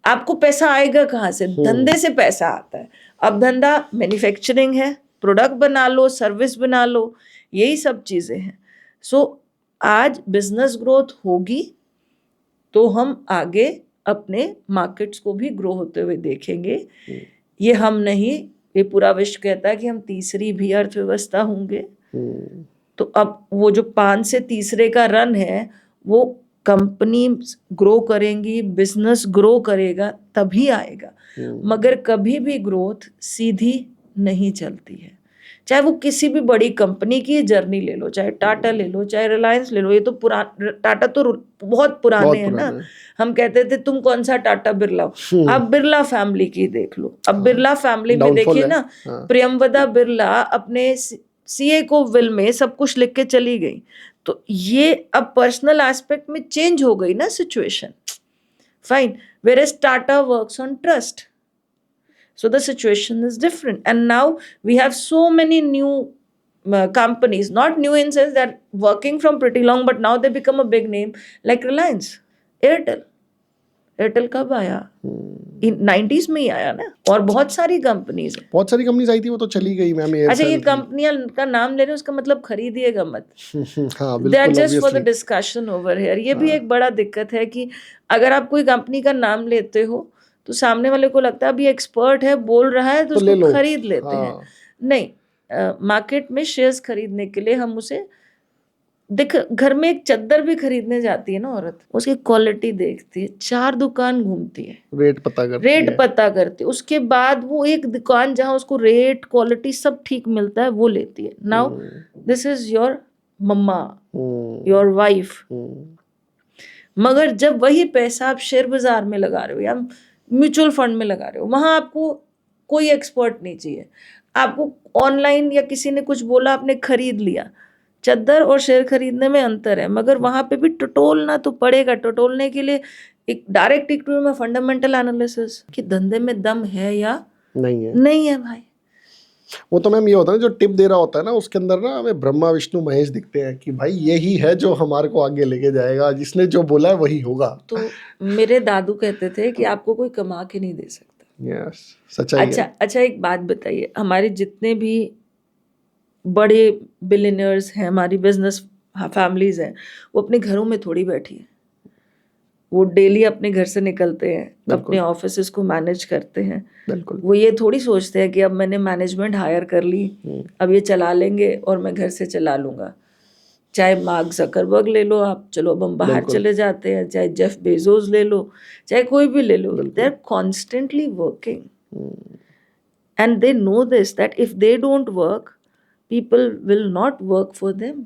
आपको पैसा आएगा कहाँ से? धंधे से पैसा आता है। अब धंधा मैन्युफैक्चरिंग है, प्रोडक्ट बना लो, सर्विस बना लो, यही सब चीजें हैं। सो आज बिजनेस ग्रोथ होगी तो हम आगे अपने मार्केट्स को भी ग्रो होते हुए देखेंगे। ये हम नहीं, ये पूरा विश्व कहता है कि हम तीसरी भी अर्थव्यवस्था होंगे। तो अब वो जो 5 से तीसरे का रन है, वो कंपनी ग्रो करेंगी, बिजनेस ग्रो करेगा, तभी आएगा। मगर कभी भी ग्रोथ सीधी नहीं चलती है। चाहे वो किसी भी बड़ी कंपनी की जर्नी ले लो, चाहे टाटा ले लो, चाहे रिलायंस ले लो। ये तो टाटा तो बहुत पुराने हैं ना। हम कहते थे तुम कौन सा टाटा बिरला हो। अब बिरला फैमिली की देख लो। अब बिरला फैमिली में देखिए ना, प्रियंवदा बिरला अपने सीए को विल में सब कुछ लिख के चली गई। तो ये अब पर्सनल एस्पेक्ट में चेंज हो गई ना situation. Fine, whereas Tata works on trust. So the situation is different. And now we have so many new companies, not new in sense that working from pretty long, but now they become a big name, like Reliance, Airtel. Airtel कब आया? 90s में ही आया ना। और बहुत सारी कंपनीज है, बहुत सारी कंपनीज आई थी, वो तो चली गई मैम। अच्छा, ये कंपनियां का नाम ले रहे हो, उसका मतलब खरीदिएगा मत। हाँ, they are just for the discussion over here. ये भी एक बड़ा दिक्कत है कि अगर आप कोई कंपनी का नाम लेते हो तो सामने वाले को लगता है अभी एक्सपर्ट है, बोल रहा है, तो उसको खरीद लेते हैं। नहीं, मार्केट में शेयर्स खरीदने के लिए हम उसे देख, घर में एक चद्दर भी खरीदने जाती है ना औरत, उसकी क्वालिटी देखती है, 4 दुकान घूमती है, रेट पता करती है, उसके बाद वो एक दुकान जहां उसको रेट क्वालिटी सब ठीक मिलता है वो लेती है। Now this is your mamma, your wife. मगर जब वही पैसा आप शेयर बाजार में लगा रहे हो या म्यूचुअल फंड में लगा रहे हो, वहां आपको कोई एक्सपर्ट नहीं चाहिए। आपको ऑनलाइन या किसी ने कुछ बोला, आपने खरीद लिया। चद्दर और शेयर खरीदने में अंतर है, मगर वहां पे भी टटोलना तो पड़ेगा। टटोलने के लिए एक डायरेक्ट इक्विटी में फंडामेंटल एनालिसिस कि धंधे में दम है या नहीं है भाई। वो तो मैम ये होता है ना, जो टिप दे रहा होता है ना, उसके अंदर ना हमें ब्रह्मा विष्णु महेश दिखते हैं कि भाई यही है जो हमारे को आगे लेके जाएगा, जिसने जो बोला है वही होगा। तो मेरे दादू कहते थे कि आपको कोई कमा के नहीं दे सकता। यस, सच्चाई है। अच्छा, एक बात बताइए, हमारे जितने भी बड़े बिलियनर्स हैं, हमारी बिजनेस फैमिलीज हैं, वो अपने घरों में थोड़ी बैठी है। वो डेली अपने घर से निकलते हैं, अपने ऑफिसेस को मैनेज करते हैं। वो ये थोड़ी सोचते हैं कि अब मैंने मैनेजमेंट हायर कर ली, अब ये चला लेंगे और मैं घर से चला लूंगा। चाहे मार्क ज़करबर्ग ले लो आप, चलो अब हम बाहर चले जाते हैं, चाहे जेफ बेजोस ले लो, चाहे कोई भी ले लो, they are constantly working and they know this that if they don't work people will not work for them.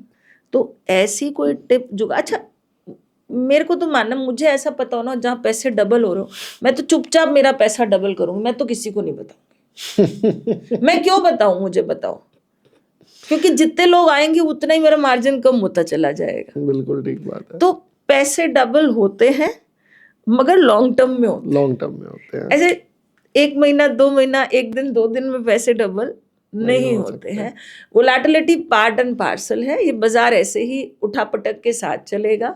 तो ऐसी कोई टिप जो, अच्छा मेरे को तो मानना, मुझे ऐसा पता हो ना जहाँ पैसे डबल हो रहे हो, मैं तो चुपचाप मेरा पैसा डबल करूंगी, मैं तो किसी को नहीं बताऊंगी। मैं क्यों बताऊं, मुझे बताओ, क्योंकि जितने लोग आएंगे उतना ही मेरा मार्जिन कम होता चला जाएगा। बिल्कुल ठीक बात है। तो पैसे डबल होते हैं मगर लॉन्ग टर्म में होते हैं। ऐसे 1 महीना 2 महीना 1 दिन 2 दिन में पैसे डबल नहीं होते हैं। वोलेटिलिटी पार्ट एंड पार्सल है। ये बाजार ऐसे ही उठापटक के साथ चलेगा।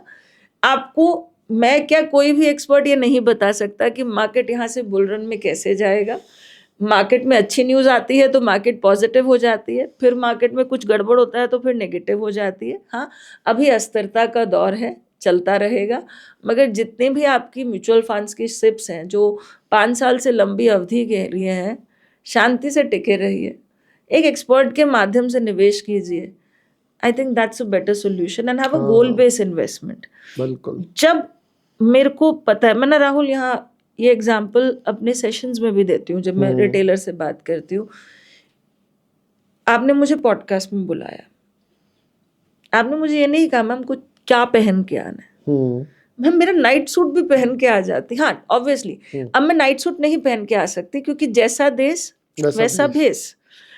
आपको मैं क्या, कोई भी एक्सपर्ट ये नहीं बता सकता कि मार्केट यहाँ से बुल रन में कैसे जाएगा। मार्केट में अच्छी न्यूज़ आती है तो मार्केट पॉजिटिव हो जाती है, फिर मार्केट में कुछ गड़बड़ होता है तो फिर नेगेटिव हो जाती है। हाँ, अभी अस्थिरता का दौर है, चलता रहेगा। मगर जितने भी आपकी म्यूचुअल फंड्स की सिप्स हैं जो 5 साल से लंबी अवधि के लिए हैं, शांति से टिके रहिए, एक एक्सपर्ट के माध्यम से निवेश कीजिए। I think that's a better solution and have a goal based investment. बिल्कुल। जब मेरे को पता है, मैं ना राहुल यहाँ ये एग्जांपल अपने सेशंस में भी देती हूँ, जब मैं रिटेलर से बात करती हूँ। आपने मुझे पॉडकास्ट में बुलाया, आपने मुझे ये नहीं कहा मैम कुछ क्या पहन के आना है। मैम मेरा नाइट सूट भी पहन के आ जाती। हाँ, ऑब्वियसली अब मैं नाइट सूट नहीं पहन के आ सकती, क्योंकि जैसा देश वैसा भेष।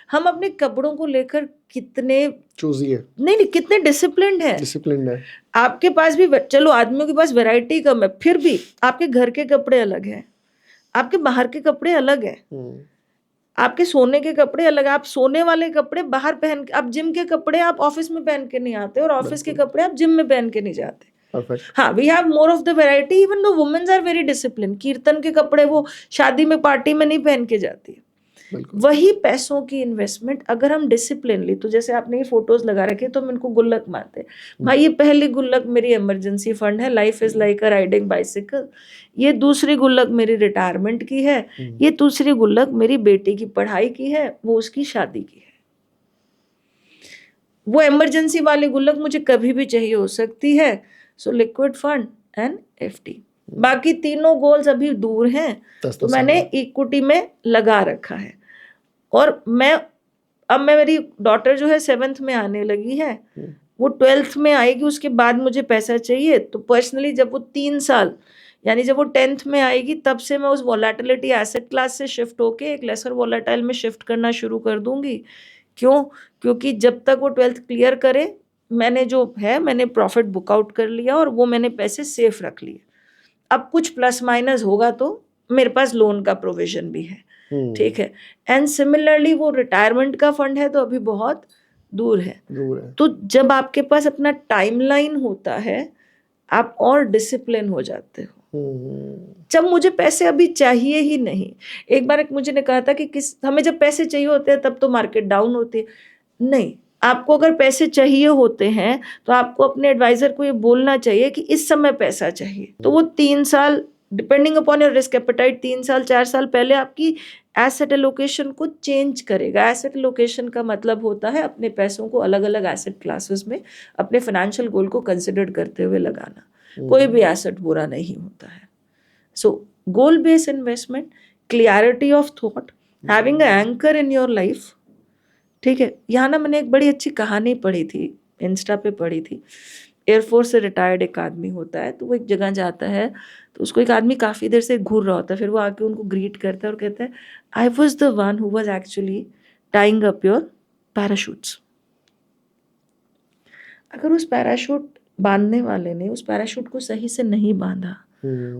हम अपने कपड़ों को लेकर कितने चूजी है, नहीं कितने डिसिप्लिन्ड है। आपके पास भी, चलो आदमियों के पास वैरायटी कम है, फिर भी आपके घर के कपड़े अलग हैं, आपके बाहर के कपड़े अलग हैं, आपके सोने के कपड़े अलग। आप सोने वाले कपड़े बाहर पहन के, आप जिम के कपड़े आप ऑफिस में पहन के नहीं आते, और ऑफिस के कपड़े आप जिम में पहन के नहीं जाते। हाँ, we have more of the variety. Even though womens are very discipline. कीर्तन के कपड़े वो शादी में पार्टी में नहीं पहन के जाती है। बिल्कुल। वही पैसों की इन्वेस्टमेंट अगर हम डिसिप्लिनली, तो जैसे आपने ये फोटोज लगा रखे तो हम इनको गुल्लक मानते हैं। भाई ये पहली गुल्लक मेरी इमरजेंसी फंड है, life is like a riding bicycle. ये दूसरी गुल्लक मेरी रिटायरमेंट की है। ये तीसरी गुल्लक मेरी बेटी की पढ़ाई की है, वो उसकी शादी की है। वो इमरजेंसी वाली गुल्लक मुझे कभी भी चाहिए हो सकती है। So liquid fund and FD. बाकी तीनों गोल्स अभी दूर हैं, तो मैंने इक्विटी में लगा रखा है। और अब मेरी डॉटर जो है 7th में आने लगी है, वो 12th में आएगी, उसके बाद मुझे पैसा चाहिए। तो पर्सनली जब वो 3 साल, यानी जब वो 10th में आएगी, तब से मैं उस वॉलेटिलिटी एसेट क्लास से शिफ्ट होके एक लेसर वॉलेटाइल में शिफ्ट करना शुरू कर दूंगी। क्यों? क्योंकि जब तक वो 12th क्लियर करे, मैंने प्रॉफिट बुक आउट कर लिया और वो मैंने पैसे सेफ रख लिए। अब कुछ प्लस माइनस होगा तो मेरे पास लोन का प्रोविजन भी है, ठीक है। एंड सिमिलरली वो रिटायरमेंट का फंड है तो अभी बहुत दूर है। तो जब आपके पास अपना टाइमलाइन होता है, आप और डिसिप्लिन हो जाते हो। जब मुझे पैसे अभी चाहिए ही नहीं, एक बार मुझे ने कहा था कि हमें जब पैसे चाहिए होते हैं तब तो मार्केट डाउन होती है। नहीं, आपको अगर पैसे चाहिए होते हैं तो आपको अपने एडवाइजर को ये बोलना चाहिए कि इस समय पैसा चाहिए। तो वो 3 साल, depending upon your risk appetite, 3 साल 4 साल पहले आपकी एसेट एलोकेशन को चेंज करेगा। एसेट एलोकेशन का मतलब होता है अपने पैसों को अलग अलग एसेट क्लासेस में अपने फाइनेंशियल गोल को कंसिडर करते हुए लगाना। कोई भी एसेट बुरा नहीं होता है। So goal based investment, clarity of thought, having an anchor in your life, ठीक है। यहाँ ना मैंने एक बड़ी अच्छी कहानी पढ़ी थी, इंस्टा पे पढ़ी थी। एयरफोर्स से रिटायर्ड एक आदमी होता है, तो वो एक जगह जाता है, तो उसको एक आदमी काफ़ी देर से घूर रहा होता है। फिर वो आके उनको ग्रीट करता है और कहता है, I was the one who was actually tying up your parachutes. अगर उस पैराशूट बांधने वाले ने उस पैराशूट को सही से नहीं बांधा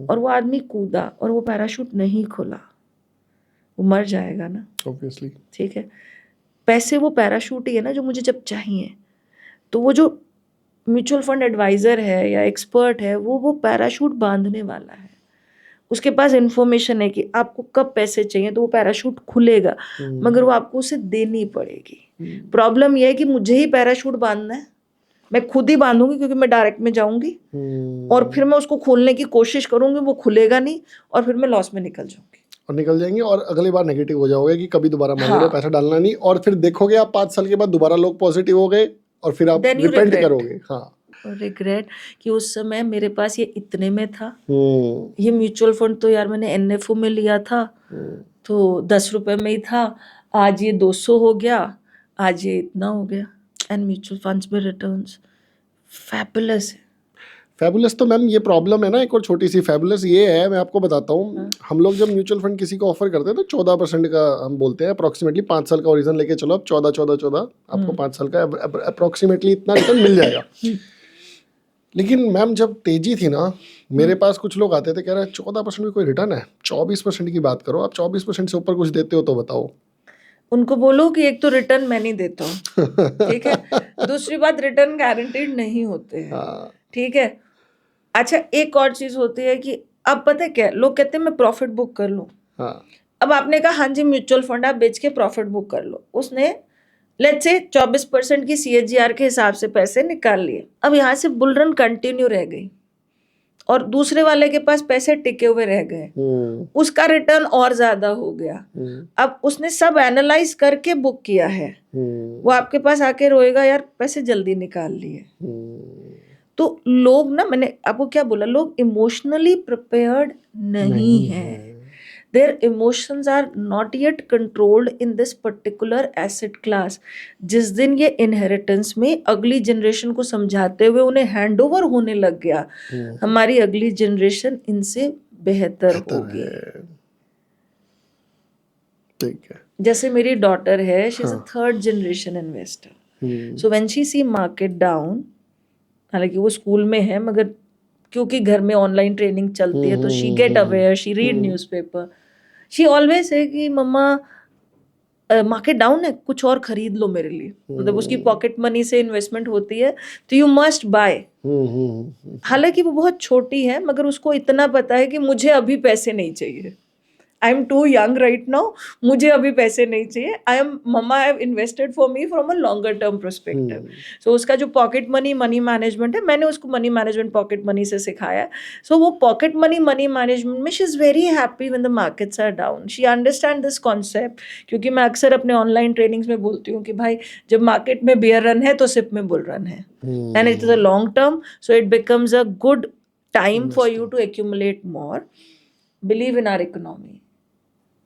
और वो आदमी कूदा और वो पैराशूट नहीं खुला, वो मर जाएगा ना, ऑब्वियसली, ठीक है। पैसे वो पैराशूट ही है ना जो मुझे जब चाहिए। तो वो जो म्यूचुअल फंड एडवाइजर है या एक्सपर्ट है, वो पैराशूट बांधने वाला है। उसके पास इंफॉर्मेशन है कि आपको कब पैसे चाहिए, तो वो पैराशूट खुलेगा, मगर वो आपको उसे देनी पड़ेगी। प्रॉब्लम यह है कि मुझे ही पैराशूट बांधना है, मैं खुद ही बांधूंगी क्योंकि मैं डायरेक्ट में जाऊंगी और फिर मैं उसको खोलने की कोशिश करूंगी, वो खुलेगा नहीं और फिर मैं लॉस में निकल जाऊंगी और निकल जाएंगे और अगली बार नेगेटिव हो जाओगे कि कभी दोबारा मान लो पैसा डालना नहीं, और फिर देखोगे आप 5 साल के बाद दोबारा लोग पॉजिटिव हो गए और फिर आप रिपेंट करोगे। हाँ, रिग्रेट कि उस समय मेरे पास ये इतने में था, ये म्यूचुअल फंड तो यार मैंने एनएफओ में लिया था तो 10 रुपए में ही था, आज ये 200 हो गया, आज ये इतना हो गया। एंड म्यूचुअल फंड्स में रिटर्न्स फैबुलस है। फैबुलस तो मैम ये प्रॉब्लम है ना, एक और छोटी सी फैबुलस ये है, मैं आपको बताता हूँ। हम लोग जब म्यूचुअल फंड किसी को ऑफर करते हैं तो 14% का हम बोलते हैं अप्रोक्सीमेटली। 5 साल का ओरिजिन लेके चलो, अब 14 आपको 5 साल का अप्रोक्सीमेटली इतना रिटर्न मिल जाएगा। लेकिन मैम जब तेजी थी ना, मेरे पास कुछ लोग आते थे, कह रहे हैं 14% में कोई रिटर्न है, 24% की बात करो, आप 24% से ऊपर कुछ देते हो तो बताओ। उनको बोलो कि एक तो रिटर्न मैं नहीं देता हूँ, ठीक है, दूसरी बात रिटर्न गारंटीड नहीं होते हैं, ठीक है। अच्छा, एक और चीज होती है कि अब पता है क्या, लोग कहते हैं मैं प्रॉफिट बुक कर लूँ। अब आपने कहा हाँ जी म्यूचुअल फंड आप बेच के प्रॉफिट बुक कर लो, उसने लेट्स से 24% की CAGR के हिसाब से पैसे निकाल लिए। अब यहाँ से बुल रन कंटिन्यू रह गई और दूसरे वाले के पास पैसे टिके हुए रह गए, उसका रिटर्न और ज्यादा हो गया। अब उसने सब एनालाइज करके बुक किया है, वो आपके पास आके रोएगा यार पैसे जल्दी निकाल लिए। तो लोग ना, मैंने आपको क्या बोला, लोग इमोशनली प्रिपेयर्ड नहीं है। Their emotions are not yet controlled in this particular asset class. जिस दिन ये इनहेरिटेंस में अगली जनरेशन को समझाते हुए उन्हें हैंड ओवर होने लग गया, हमारी अगली जनरेशन इनसे बेहतर होगी। ठीक है, जैसे मेरी डॉटर है, she is a 3rd generation investor. So when she see market down, हालांकि वो स्कूल में है मगर क्योंकि घर में ऑनलाइन ट्रेनिंग चलती है तो she get aware, she read newspaper, she always है कि मम्मा मार्केट डाउन है, कुछ और खरीद लो मेरे लिए। मतलब उसकी पॉकेट मनी से इन्वेस्टमेंट होती है तो यू मस्ट बाय। हालांकि वो बहुत छोटी है मगर उसको इतना पता है कि मुझे अभी पैसे नहीं चाहिए, I am too young right now, मुझे अभी पैसे नहीं चाहिए, mama have invested for me from a longer term perspective. So उसका जो पॉकेट मनी मैनेजमेंट है, मैंने उसको मनी मैनेजमेंट पॉकेट मनी से सिखाया. सो वो पॉकेट मनी मैनेजमेंट में she is very happy when the markets are down. She understand this concept, क्योंकि मैं अक्सर अपने ऑनलाइन ट्रेनिंग्स में बोलती हूँ कि भाई जब मार्केट में बेयर रन है तो सिप में बुल रन है, and it is a long term, so it becomes a good time for you to accumulate more. Believe in our economy,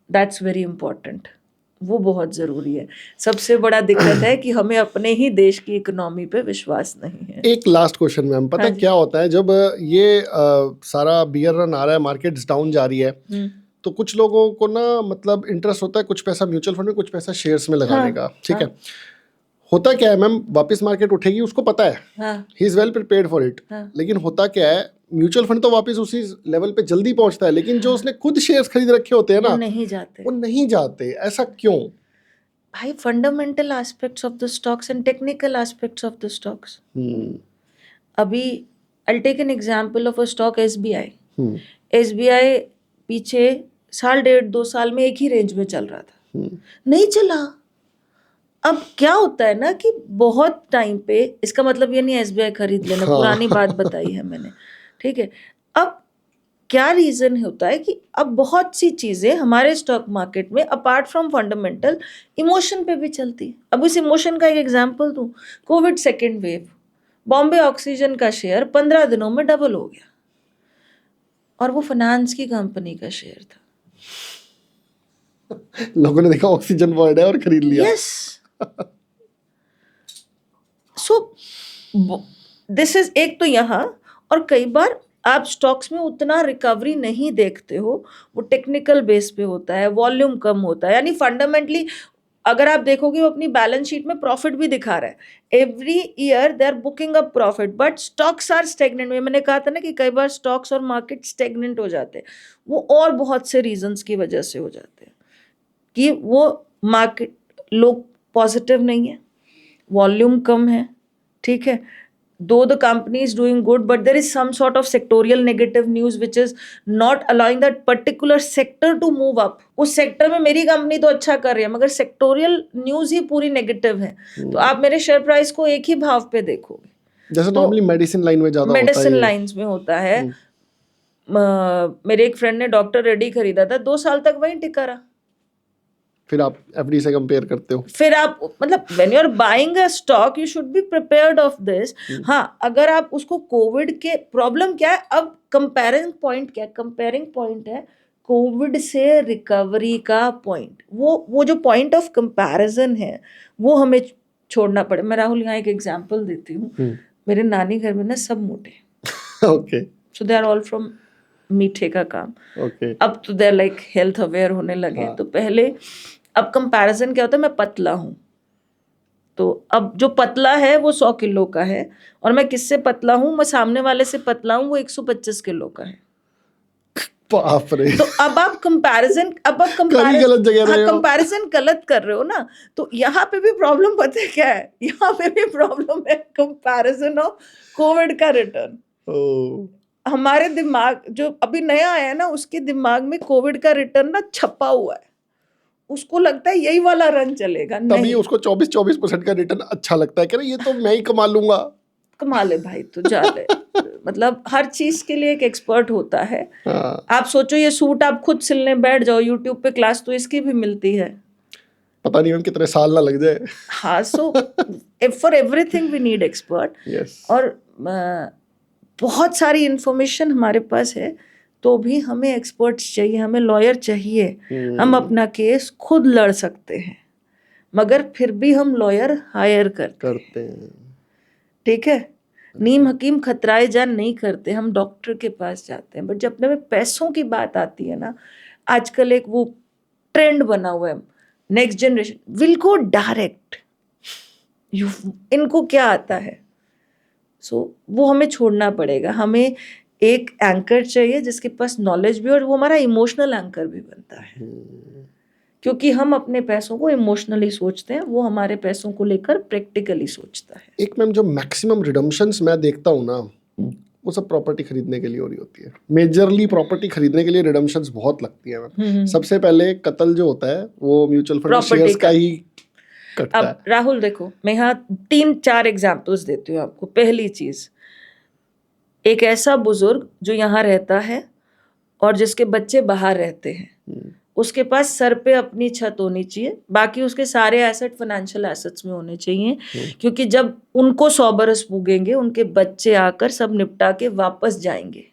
that's very important. वो बहुत ज़रूरी है. सबसे बड़ा दिक्कत है कि हमें अपने ही देश की इकोनॉमी पे विश्वास नहीं है. एक लास्ट क्वेश्चन मैम, पता है क्या होता है जब ये सारा बियर रन आ रहा है, मार्केट्स डाउन जा रही है, तो कुछ लोगों को ना मतलब इंटरेस्ट होता है कुछ पैसा म्यूचुअल फंड में, कुछ पैसा शेयर्स में लगाने का. ठीक है, होता क्या है मैम, वापस मार्केट उठेगी उसको पता है, he is well prepared for it. लेकिन होता क्या है, म्यूचुअल फंड तो वापस उसी लेवल पे जल्दी पहुंचता है, लेकिन जो उसने खुद शेयर्स खरीद रखे होते हैं ना, वो नहीं जाते. ऐसा क्यों भाई? Fundamental aspects of the stocks and technical aspects of the stocks. अभी I take an example of a stock SBI. SBI पीछे 1.5-2 साल में एक ही रेंज में चल रहा था, नहीं चला. अब क्या होता है ना कि बहुत टाइम पे, इसका मतलब ये नहीं SBI खरीद लेना, पुरानी बात बताई है मैंने. ठीक है, अब क्या रीज़न होता है कि अब बहुत सी चीज़ें हमारे स्टॉक मार्केट में अपार्ट फ्रॉम फंडामेंटल इमोशन पे भी चलती है. अब इस इमोशन का एक एग्जांपल दूं, Covid second wave, Bombay oxygen का शेयर 15 दिनों में डबल हो गया, और वो फाइनेंस की कंपनी का शेयर था. लोगों ने देखा ऑक्सीजन वर्ड है और खरीद लिया. यस. सो दिस इज एक तो यहाँ, और कई बार आप स्टॉक्स में उतना रिकवरी नहीं देखते हो, वो टेक्निकल बेस पे होता है, वॉल्यूम कम होता है. यानी फंडामेंटली अगर आप देखोगे वो अपनी बैलेंस शीट में प्रॉफिट भी दिखा रहा है, every year they are booking up profit, but stocks are stagnant. मैंने कहा था ना कि कई बार स्टॉक्स और मार्केट स्टेगनेंट हो जाते हैं, वो और बहुत से रीजंस की वजह से हो जाते हैं कि वो मार्केट, लोग पॉजिटिव नहीं है, वॉल्यूम कम है. ठीक है, though the company is doing good, but there is some sort of sectorial negative news which is not allowing that particular sector to move up. उस सेक्टर में मेरी कंपनी तो अच्छा कर रही है, मगर सेक्टोरियल न्यूज ही पूरी नेगेटिव है, तो आप मेरे शेयर प्राइस को एक ही भाव पे देखोगे. जैसे नॉर्मली मेडिसिन लाइन में ज्यादा होता है, मेडिसिन लाइंस में होता है. मेरे एक फ्रेंड ने डॉक्टर रेड्डी खरीदा था, 2 साल तक वहीं टिका रहा. फिर आप FD से कंपेयर करते हो, फिर आप मतलब when you are buying a stock you should be prepared of this. हाँ, अगर आप उसको कोविड के, प्रॉब्लम क्या है, अब कंपेयरिंग पॉइंट क्या है, कंपेयरिंग पॉइंट है कोविड से रिकवरी का पॉइंट. वो जो पॉइंट ऑफ कंपैरिजन है वो हमें छोड़ना पड़े. मैं राहुल यहाँ एक एग्जांपल देती हूँ. मेरे नानी घर में ना सब मोटे, okay, so they are all from मीठे का काम. ओके, अब तो they are like health aware होने लगे. तो पहले, अब कंपैरिजन क्या होता है, मैं पतला हूँ, तो अब जो पतला है वो 100 किलो का है, और मैं किससे पतला हूँ, मैं सामने वाले से पतला हूँ, वो 125 किलो का है. बाप रे. तो अब आप कंपैरिजन, गलत जगह रहे हो, कंपैरिजन गलत कर रहे हो ना. तो यहाँ पे भी प्रॉब्लम पता है क्या है, यहाँ पे भी प्रॉब्लम है कंपैरिजन ऑफ कोविड का रिटर्न. हमारे दिमाग जो अभी नया आया है ना, उसके दिमाग में कोविड का रिटर्न ना छपा हुआ है, उसको लगता है यही वाला रन चलेगा. तभी नहीं, उसको 24% का रिटर्न अच्छा लगता है, कह रहे ये तो मैं ही कमा लूंगा. कमा ले भाई, तो जा ले. मतलब हर चीज के लिए एक एक्सपर्ट होता है. आप सोचो, ये सूट आप खुद सिलने बैठ जाओ, यूट्यूब पे क्लास तो इसकी भी मिलती है, पता नहीं हम कितने साल ना लग जाए. हाँ. So for everything we need expert. और बहुत सारी इंफॉर्मेशन हमारे पास है, तो भी हमें एक्सपर्ट्स चाहिए, हमें लॉयर चाहिए. हम अपना केस खुद लड़ सकते हैं, मगर फिर भी हम लॉयर हायर करते हैं. ठीक है, नीम हकीम खतराए जान नहीं करते, हम डॉक्टर के पास जाते हैं. बट जब अपने में पैसों की बात आती है ना, आजकल एक वो ट्रेंड बना हुआ है, next generation will go direct. इनको क्या आता है, सो वो हमें छोड़ना पड़ेगा. हमें एक एंकर चाहिए जिसके पास नॉलेज भी, और वो हमारा इमोशनल एंकर भी बनता है, क्योंकि हम अपने पैसों को इमोशनली सोचते हैं, वो हमारे पैसों को लेकर प्रैक्टिकली सोचता है. एक मैम, जो मैक्सिमम रिडम्पशंस मैं देखता हूँ ना, वो सब प्रॉपर्टी खरीदने के लिए हो रही होती है। मेजरली प्रॉपर्टी खरीदने के लिए रिडम्पशंस बहुत लगती है मैम। सबसे पहले कत्ल जो होता है वो म्यूचुअल फंड Property शेयर्स का का। ही कटता है। अब राहुल देखो, मैं यहाँ 3-4 एग्जाम्पल्स देती हूँ आपको। पहली चीज, एक ऐसा बुजुर्ग जो यहाँ रहता है और जिसके बच्चे बाहर रहते हैं, उसके पास सर पे अपनी छत होनी चाहिए, बाकी उसके सारे एसेट फाइनेंशियल एसेट्स में होने चाहिए, क्योंकि जब उनको 100 बरस पूगेंगे उनके बच्चे आकर सब निपटा के वापस जाएंगे।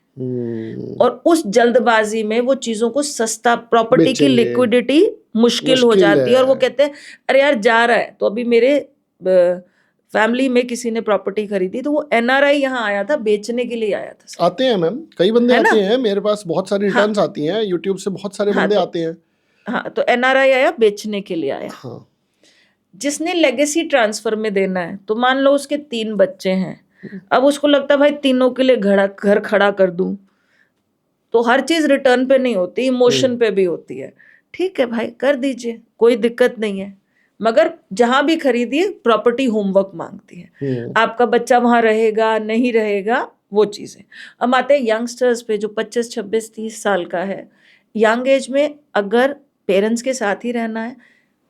और उस जल्दबाजी में वो चीजों को सस्ता, प्रॉपर्टी की लिक्विडिटी मुश्किल हो जाती है, और वो कहते हैं अरे यार जा रहा है। तो अभी मेरे फैमिली में किसी ने प्रॉपर्टी खरीदी, तो वो एनआरआई यहाँ आया था, बेचने के लिए आया था। आते हैं मैम, कई बंदे आते हैं मेरे पास, बहुत सारी रिटर्न्स आती हैं यूट्यूब से, बहुत सारे बंदे आते हैं। हाँ, तो एनआरआई आया, बेचने के लिए आया। हाँ। जिसने लेगेसी ट्रांसफर में देना है, तो मान लो उसके 3 बच्चे हैं, अब उसको लगता है भाई तीनों के लिए घर खड़ा कर दूं, तो हर चीज रिटर्न पे नहीं होती, इमोशन पे भी होती है। ठीक है भाई, कर दीजिए, कोई दिक्कत नहीं है, मगर जहां भी खरीदिए प्रॉपर्टी होमवर्क मांगती है। आपका बच्चा वहां रहेगा नहीं रहेगा वो चीजें। अब आते हैं यंगस्टर्स पे, जो 25, 26, 30 साल का है। यंग एज में अगर पेरेंट्स के साथ ही रहना है,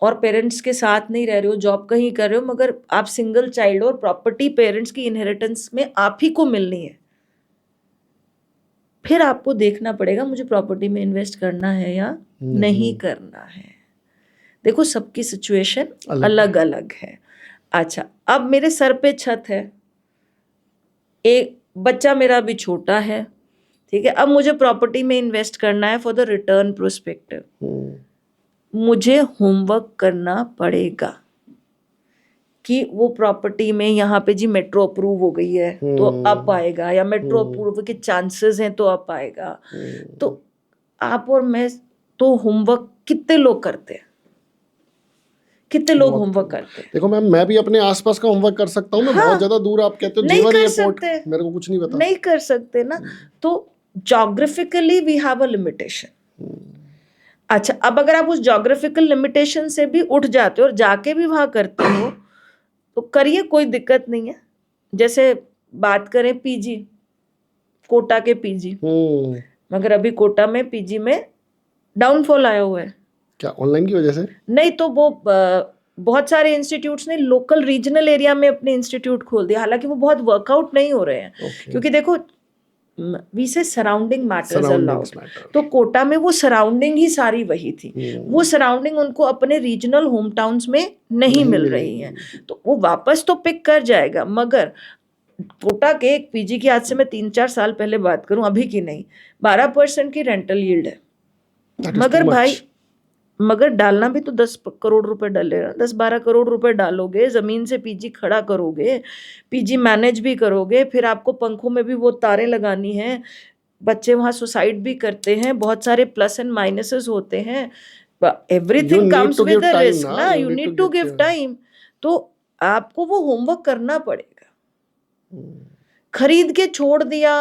और पेरेंट्स के साथ नहीं रह रहे हो, जॉब कहीं कर रहे हो, मगर आप सिंगल चाइल्ड हो, और प्रॉपर्टी पेरेंट्स की इनहेरिटेंस में आप ही को मिलनी है, फिर आपको देखना पड़ेगा मुझे प्रॉपर्टी में इन्वेस्ट करना है या नहीं करना है। देखो, सबकी सिचुएशन अलग अलग है। अच्छा, अब मेरे सर पे छत है, एक बच्चा मेरा भी छोटा है, ठीक है, अब मुझे प्रॉपर्टी में इन्वेस्ट करना है फॉर द रिटर्न प्रोस्पेक्टिव। मुझे होमवर्क करना पड़ेगा कि वो प्रॉपर्टी में यहाँ पे जी मेट्रो अप्रूव हो गई है तो अप आएगा, या मेट्रो अप्रूव के चांसेस हैं तो अप आएगा। तो आप और मैं तो होमवर्क कितने लोग करते हैं, कितने लोग होमवर्क करते हैं? देखो मैम, मैं भी अपने आसपास का होमवर्क कर सकता हूँ। मैं बहुत ज्यादा दूर, आप कहते हो जेवर एयरपोर्ट, मेरे को कुछ नहीं पता, नहीं कर सकते ना। तो geographically we have a limitation. अच्छा, अब अगर आप उस जोग्राफिकल लिमिटेशन से भी उठ जाते हो और जाके भी वहां करते हो, तो करिए, कोई दिक्कत नहीं है। जैसे बात करें पीजी, कोटा के पीजी, मगर अभी कोटा में पीजी में डाउनफॉल आया हुआ है। क्या ऑनलाइन की वजह से? नहीं, तो वो बहुत सारे इंस्टीट्यूट्स ने लोकल रीजनल एरिया में अपने इंस्टीट्यूट खोल दिया, हालांकि वो बहुत वर्कआउट नहीं हो रहे हैं। क्योंकि देखो, वी से सराउंडिंग मैटर्स अ लॉट। तो कोटा में वो सराउंडिंग ही सारी वही थी, वो सराउंडिंग उनको अपने रीजनल होम टाउन्स में नहीं मिल रही है, तो वो वापस तो पिक कर जाएगा। मगर कोटा के एक पीजी की, आज से मैं 3-4 साल पहले बात करूं, अभी की नहीं, 12% की रेंटल यील्ड है। मगर भाई, मगर डालना भी तो 10 करोड़ रुपए डालेगा, 10-12 करोड़ रुपए डालोगे, जमीन से पीजी खड़ा करोगे, पीजी मैनेज भी करोगे, फिर आपको पंखों में भी वो तारें लगानी है, बच्चे वहां सुसाइड भी करते हैं, बहुत सारे प्लस एंड माइनसेस होते हैं, everything comes with a risk ना, you need to give time. तो आपको वो होमवर्क करना पड़ेगा। खरीद के छोड़ दिया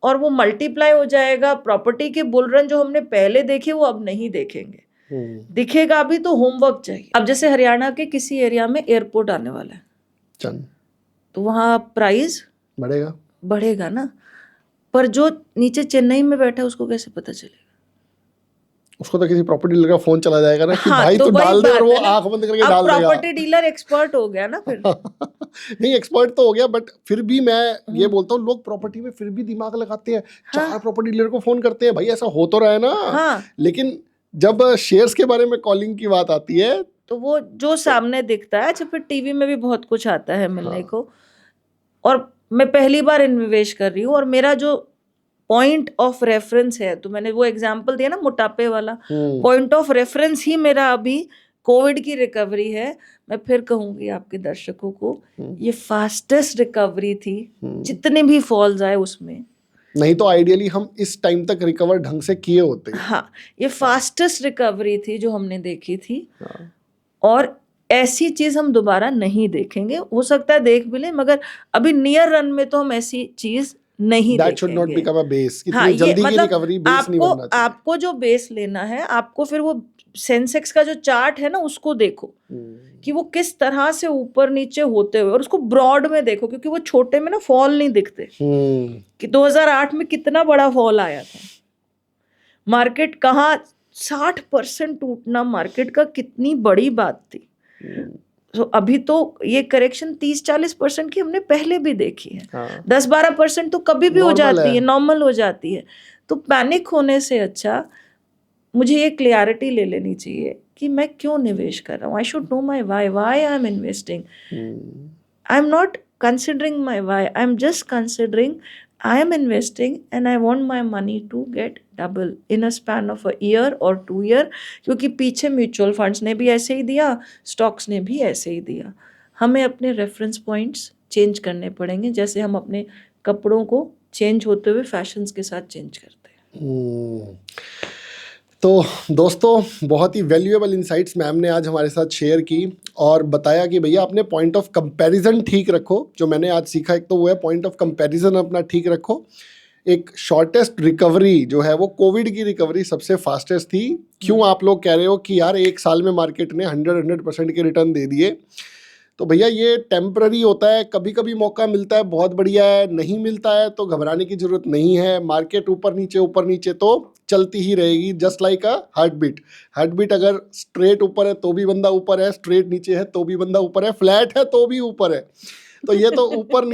और वो मल्टीप्लाई हो जाएगा, प्रॉपर्टी के बुल रन जो हमने पहले देखे वो अब नहीं देखेंगे, दिखेगा भी, तो होमवर्क चाहिए। अब जैसे हरियाणा के किसी एरिया में एयरपोर्ट आने वाला है, तो वहां प्राइस बढ़ेगा ना, पर जो नीचे चेन्नई में बैठा है उसको कैसे पता चलेगा? उसको तो किसी प्रॉपर्टी डीलर का फोन चला जाएगा ना कि भाई तो डाल दे, और वो आंख बंद करके डाल देगा। प्रॉपर्टी डीलर एक्सपर्ट हो गया ना फिर। नहीं, एक्सपर्ट तो हो गया, बट फिर भी मैं ये बोलता हूँ, लोग प्रॉपर्टी में फिर भी दिमाग लगाते हैं। 4 प्रॉपर्टी डीलर को फोन करते हैं, भाई ऐसा हो तो रहा है ना। लेकिन जब शेयर्स के बारे में कॉलिंग की बात आती है, तो वो जो सामने दिखता है। अच्छा, फिर टीवी में भी बहुत कुछ आता है मिलने को, और मैं पहली बार इन्वेस्ट कर रही हूँ, और मेरा जो पॉइंट ऑफ रेफरेंस है, तो मैंने वो एग्जांपल दिया ना मोटापे वाला, पॉइंट ऑफ रेफरेंस ही मेरा अभी कोविड की रिकवरी है। मैं फिर कहूंगी आपके दर्शकों को, ये फास्टेस्ट रिकवरी थी, जितने भी फॉल्स आए उसमें। नहीं तो आइडियली हम इस टाइम तक रिकवर ढंग से किए होते। हाँ, ये फास्टेस्ट रिकवरी थी जो हमने देखी थी, और ऐसी चीज हम दोबारा नहीं देखेंगे। हो सकता है देख भी लें, मगर अभी नियर रन में तो हम ऐसी चीज नहीं देखेंगे। That should not become a base। इतनी जल्दी की रिकवरी बेस नहीं बनना चाहिए। आपको जो बेस लेना है, आपको फिर वो सेंसेक्स का जो चार्ट है ना उसको देखो कि वो किस तरह से ऊपर नीचे होते हुए, और उसको ब्रॉड में देखो क्योंकि वो छोटे में ना फॉल नहीं दिखते कि 2008 में कितना बड़ा फॉल आया था, मार्केट कहाँ 60% टूटना मार्केट का कितनी बड़ी बात थी। तो अभी तो ये करेक्शन 30-40% की हमने पहले भी देखी है। हाँ। 10-12% तो कभी भी हो Normal जाती है। है, नॉर्मल हो जाती है। तो पैनिक होने से अच्छा मुझे ये क्लियरिटी ले लेनी चाहिए कि मैं क्यों निवेश कर रहा हूँ। I should know my why I am investing. I am not considering my why, I am just considering I am investing and I want my money to get double in a span of a year और 2 ईयर। क्योंकि पीछे म्यूचुअल फंड्स ने भी ऐसे ही दिया, स्टॉक्स ने भी ऐसे ही दिया। हमें अपने रेफरेंस पॉइंट्स चेंज करने पड़ेंगे, जैसे हम अपने कपड़ों को चेंज होते हुए फैशंस के साथ चेंज करते हैं। तो दोस्तों, बहुत ही वैल्यूएबल इंसाइट्स मैम ने आज हमारे साथ शेयर की और बताया कि भैया अपने पॉइंट ऑफ कंपैरिजन ठीक रखो। जो मैंने आज सीखा एक तो वो है पॉइंट ऑफ कंपैरिजन अपना ठीक रखो। एक शॉर्टेस्ट रिकवरी जो है वो कोविड की रिकवरी सबसे फास्टेस्ट थी। क्यों आप लोग कह रहे हो कि यार 1 साल में मार्केट ने 100% के रिटर्न दे दिए, तो भैया ये टेम्पररी होता है। कभी कभी मौका मिलता है, बहुत बढ़िया है, नहीं मिलता है तो घबराने की जरूरत नहीं है। मार्केट ऊपर नीचे तो चलती ही रहेगी, just like a heart beat. Heart beat अगर स्ट्रेट ऊपर है तो भी बंदा ऊपर है, स्ट्रेट नीचे है तो भी बंदा ऊपर है, फ्लैट है तो भी ऊपर है। तो ये तो ऊपर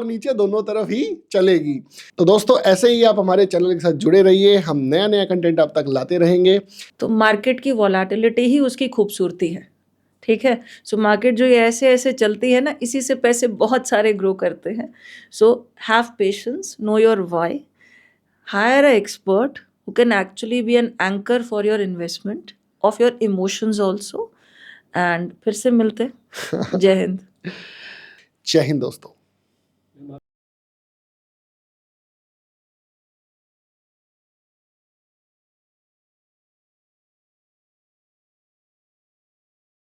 नीचे दोनों तरफ ही चलेगी। तो दोस्तों ऐसे ही आप हमारे चैनल के साथ जुड़े रहिए, हम नया नया कंटेंट आप तक लाते रहेंगे। तो मार्केट की वॉलेटिलिटी ही उसकी खूबसूरती है, ठीक है। सो मार्केट जो ये ऐसे ऐसे चलती है ना, इसी से पैसे बहुत सारे ग्रो करते हैं। So have patience, know your why, hire a expert who can actually be an anchor for your investment of your emotions also. And फिर से मिलते हैं। जय हिंद। जय हिंद दोस्तों।